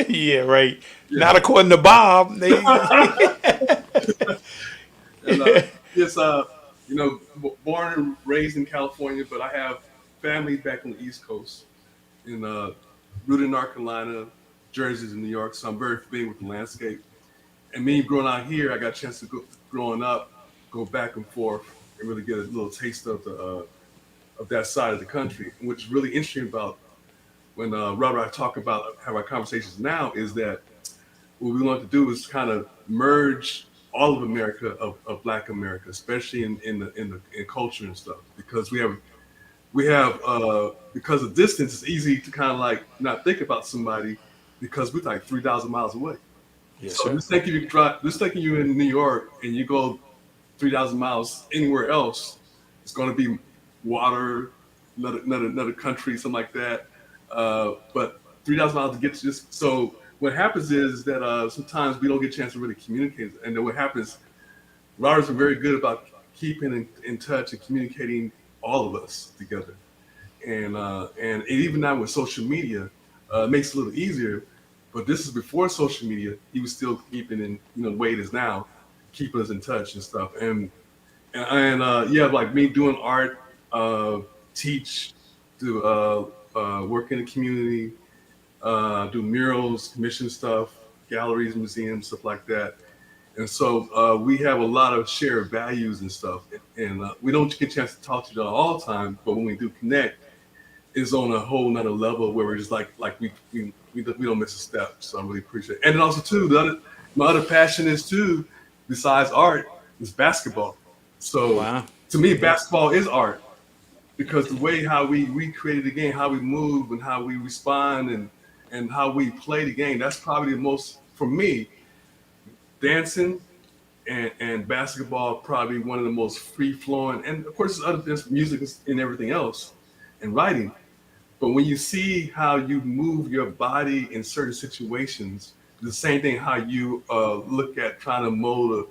yeah, right. Not according to Bob. And yes, born and raised in California, but I have family back on the East Coast, in rooted in North Carolina, Jersey, and New York. So I'm very familiar with the landscape. And me growing out here, I got a chance to growing up, go back and forth, and really get a little taste of the of that side of the country. And what's really interesting about when Robert and I talk about have our conversations now is that what we want to do is kind of merge all of America of Black America, especially in culture and stuff, because we have because of distance, it's easy to kind of like not think about somebody because we're like 3,000 miles away. Yes, So sir. just thinking you're in New York and you go 3,000 miles anywhere else, it's going to be water, another country, something like that. But 3,000 miles to get to this. So what happens is that sometimes we don't get a chance to really communicate. And then what happens, Robert's been very good about keeping in touch and communicating all of us together. And even now with social media, it makes it a little easier. But this is before social media. He was still keeping in, the way it is now, keeping us in touch and stuff. And yeah, like me doing art, teach, do work in the community, do murals, commission stuff, galleries, museums, stuff like that. And so we have a lot of shared values and stuff. And we don't get a chance to talk to each other all the time, but when we do connect, it's on a whole nother level where we're just like we don't miss a step. So I really appreciate it. And then also too, my other passion is too, besides art, is basketball. So Wow. to me, basketball is art because the way how we recreate the game, how we move and how we respond and how we play the game, that's probably the most, for me, dancing and basketball probably one of the most free flowing, and of course there's music and everything else and writing. But when you see how you move your body in certain situations, the same thing how you look at trying to mold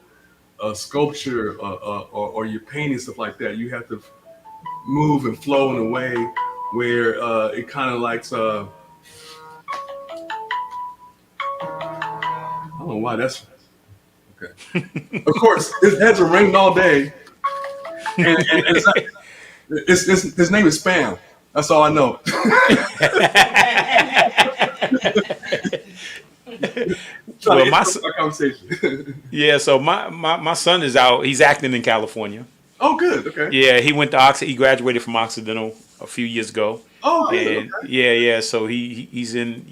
a sculpture or your painting, stuff like that, you have to move and flow in a way where it kind of like I don't know why that's okay. Of course, his heads are ringing all day, and it's not, his name is Spam. That's all I know. Well, Our conversation. yeah. So my son is out. He's acting in California. Oh, good. Okay. Yeah, he went to He graduated from Occidental a few years ago. Oh, good. And Okay. yeah. So he's in.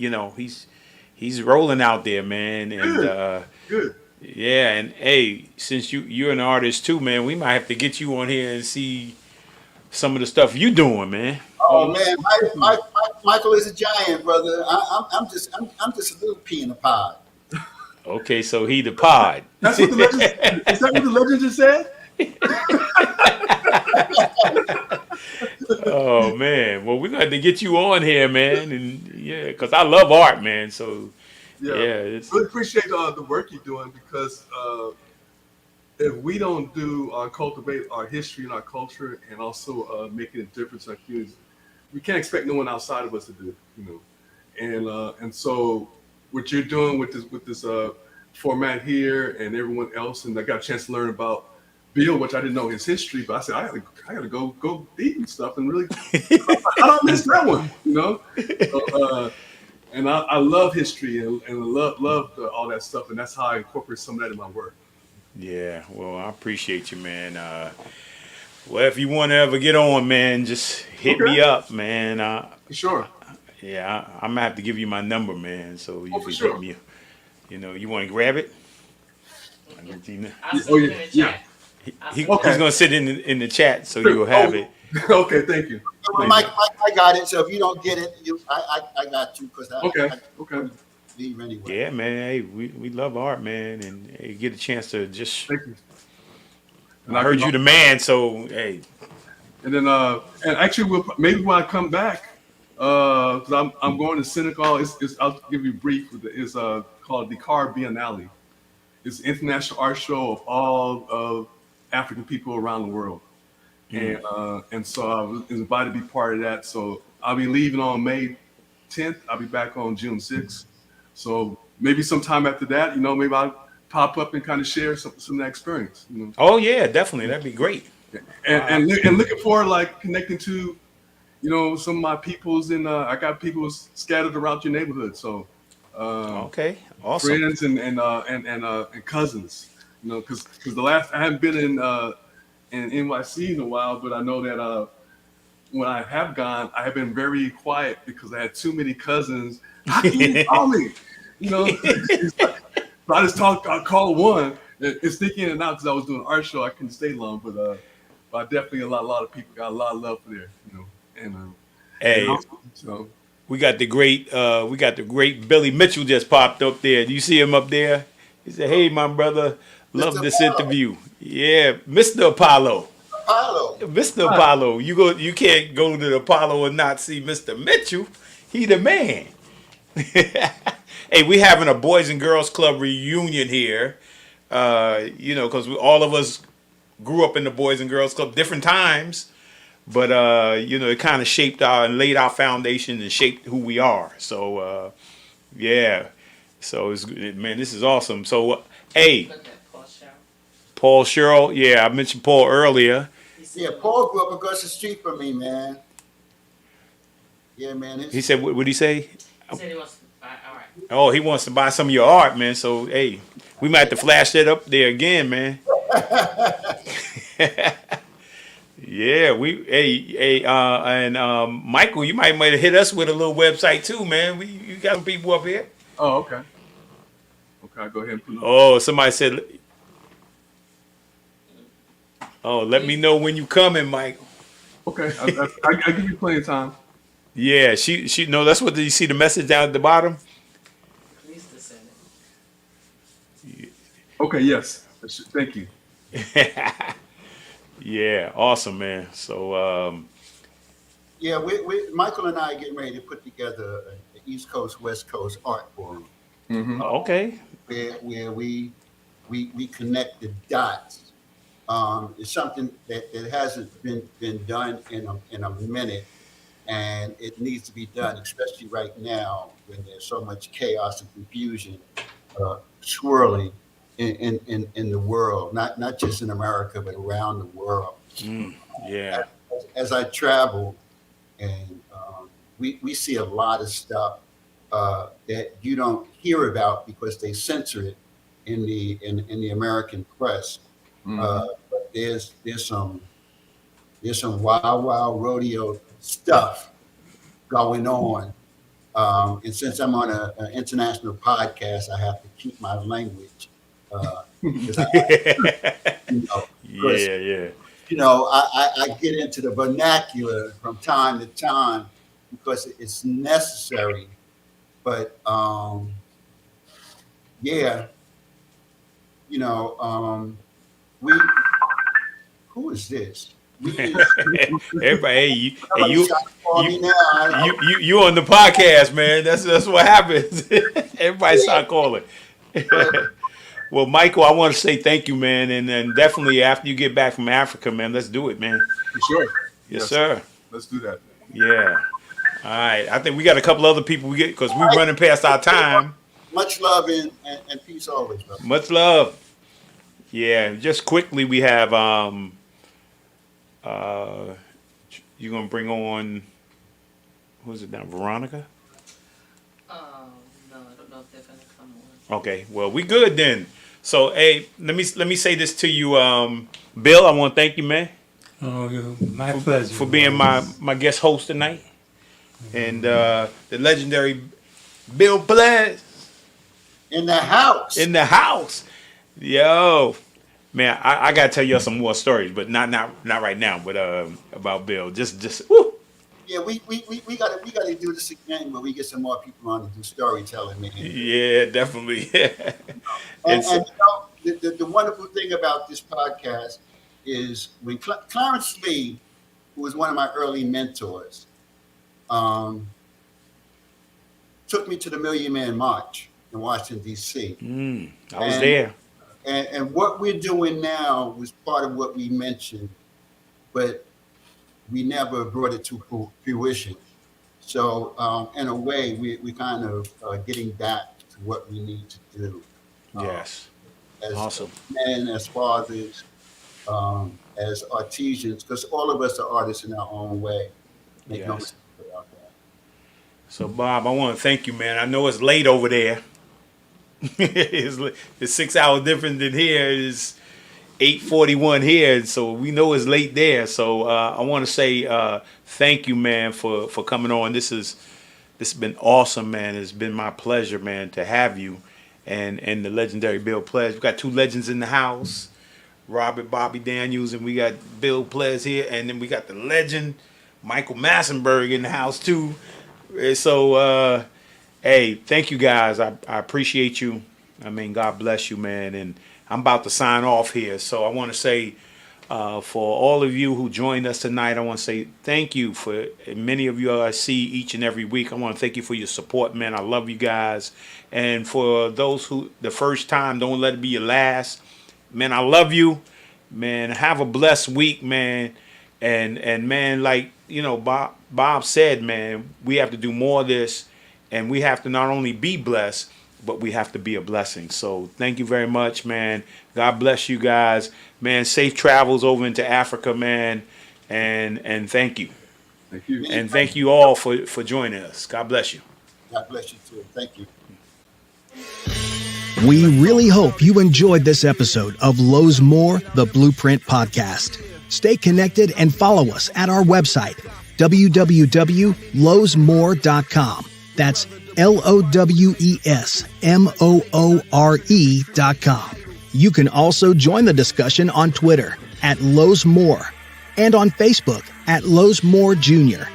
He's rolling out there, man. And Good. yeah. And hey, since you're an artist too, man, we might have to get you on here and see some of the stuff you doing, man. Oh man, Michael is a giant, brother. I'm just a little pea in a pod. Okay, so he the pod. That's what the legend. Is that what the legend just said? Oh man, well we're gonna have to get you on here, man, and yeah, because I love art, man. So yeah, it's Really appreciate the work you're doing because if we don't do cultivate our history and our culture and also making a difference in our communities, we can't expect no one outside of us to do, and so what you're doing with this format here and everyone else, and I got a chance to learn about Bill, which I didn't know his history, but I said I gotta go deep and stuff and really I don't miss that one, So, and I love history and I love all that stuff, and that's how I incorporate some of that in my work. Yeah, well, I appreciate you, man. Well, if you want to ever get on, man, just hit me Okay. up, man. For sure. Yeah, I'm gonna have to give you my number, man, so you Oh, for can hit sure. me. You know, you want to grab it? I'll get you I'll Oh, send yeah. it in the Yeah. chat. I'll He, send it he's Okay. gonna sit in the chat, so you'll Oh, have it. okay. Thank you. Well, Thank you. Mike, I got it. So if you don't get it, I got you because Okay. I Okay. leave anyway. Yeah, man. Hey, we love art, man, and hey, get a chance to just. Thank you. And I I heard can, you the man, so hey. and then and actually maybe when I come back, because I'm going to Senegal. It's I'll give you a brief. It's called the Car Biennale. It's an international art show of all of African people around the world. And so I was invited to be part of that. So I'll be leaving on May 10th. I'll be back on June 6th. So maybe sometime after that, maybe I'll pop up and kind of share some of that experience. Oh yeah, definitely. That'd be great. And looking forward, like connecting to, some of my peoples I got people scattered around your neighborhood. So Okay, awesome. friends and cousins, because the last I haven't been in NYC in a while, but I know that when I have gone, I have been very quiet because I had too many cousins. How can you call me? So I called one. It's sneaking in and out because I was doing an art show. I couldn't stay long, but definitely a lot of people got a lot of love for there, and Hey, also, so we got the great Billy Mitchell just popped up there. Do you see him up there? He said, "Hey, my brother, love Mr. this Apollo. interview." Yeah, Mr. Apollo. Apollo. Mr. Apollo. You can't go to the Apollo and not see Mr. Mitchell. He the man. Hey, we having a Boys and Girls Club reunion here. Because all of us grew up in the Boys and Girls Club different times, but it kind of shaped our and laid our foundation and shaped who we are. So yeah, so it's man, this is awesome. So hey, Look at Paul Show. Paul Sherrill, yeah, I mentioned Paul earlier. Yeah, Paul grew up across the street from me, man. Yeah, man. He said, what did he say? He said he wants to buy. All right. Oh, he wants to buy some of your art, man. So hey, we might have to flash that up there again, man. Yeah, and Michael, you might have hit us with a little website too, man. You got some people up here. oh okay, go ahead and put it up. Oh, somebody said, "Oh, let me know when you coming, Michael." Okay, I give you plenty of time. Yeah, she no. That's what you see the message down at the bottom. Please to send it. Okay, yes, thank you. Yeah, awesome, man. So Yeah, Michael and I are getting ready to put together an East Coast West Coast art forum okay, where we connect the dots. It's something that hasn't been done in a minute, and it needs to be done, especially right now when there's so much chaos and confusion swirling in the world, not just in America, but around the world. yeah, As I travel, and we see a lot of stuff that you don't hear about because they censor it in the American press. But there's some wild rodeo stuff going on. And since I'm on an international podcast, I have to keep my language. 'Cause yeah, yeah. I get into the vernacular from time to time because it's necessary. But yeah, we who is this? Everybody, hey, Somebody's trying to call me now. you on the podcast, man. That's what happens. Everybody start calling. Well, Michael, I want to say thank you, man, and then definitely after you get back from Africa, man, let's do it, man. For sure. Yes, sir. Let's do that. Yeah. All right. I think we got a couple other people we get because we're running past our time. Much love and peace always, brother. Much love. Yeah. Just quickly, we have you're gonna bring on who's it now? Veronica. No, I don't know if they're gonna come on. Okay. Well, we good then. So, hey, let me say this to you, Bill. I want to thank you, man, Oh, my pleasure. for being my guest host tonight, and the legendary Bill Bless In the house. in the house. Yo, man, I gotta tell you some more stories, but not right now. But about Bill, just woo. Yeah, we gotta do this again where we get some more people on to do storytelling, man. Yeah, definitely. And you know, the wonderful thing about this podcast is when Clarence Lee, who was one of my early mentors, took me to the Million Man March in Washington, D.C. I was there. And what we're doing now was part of what we mentioned, but we never brought it to fruition. So in a way, we kind of getting back to what we need to do. Yes. As Awesome. men, as fathers, as artisans, because all of us are artists in our own way. Make no Yes. mistake about that. So, Bob, I want to thank you, man. I know it's late over there. It's 6 hours different than here. It's 8:41 here, so we know it's late there. So I want to say thank you, man, for coming on. This has been awesome, man. It's been my pleasure, man, to have you and the legendary Bill Ples. We got two legends in the house, Robert Bobby Daniels, and we got Bill Ples here, and then we got the legend Michael Massenberg in the house too. So hey, thank you guys. I appreciate you. I mean, God bless you, man. And I'm about to sign off here. So I want to say for all of you who joined us tonight, I want to say thank you for many of you I see each and every week. I want to thank you for your support, man. I love you guys. And for those who the first time, don't let it be your last. Man, I love you. Man, have a blessed week, man. And man, like, you know, Bob said, man, we have to do more of this. And we have to not only be blessed, but we have to be a blessing. So thank you very much, man. God bless you guys. Man, safe travels over into Africa, man. And thank you. Thank you. And thank you all for joining us. God bless you. God bless you too. Thank you. We really hope you enjoyed this episode of Lowe's More, the Blueprint Podcast. Stay connected and follow us at our website, www.lowesmore.com. That's LOWESMOORE.com. You can also join the discussion on Twitter at Lowe's More and on Facebook at Lowe's More Jr.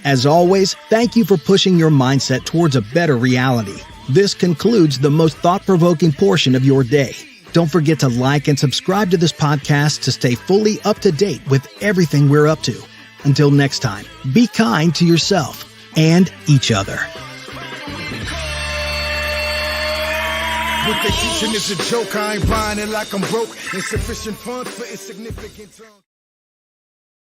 As always, thank you for pushing your mindset towards a better reality. This concludes the most thought-provoking portion of your day. Don't forget to like and subscribe to this podcast to stay fully up to date with everything we're up to. Until next time, be kind to yourself and each other. What they teaching is a joke. I ain't buying it like I'm broke. Insufficient funds for insignificant time.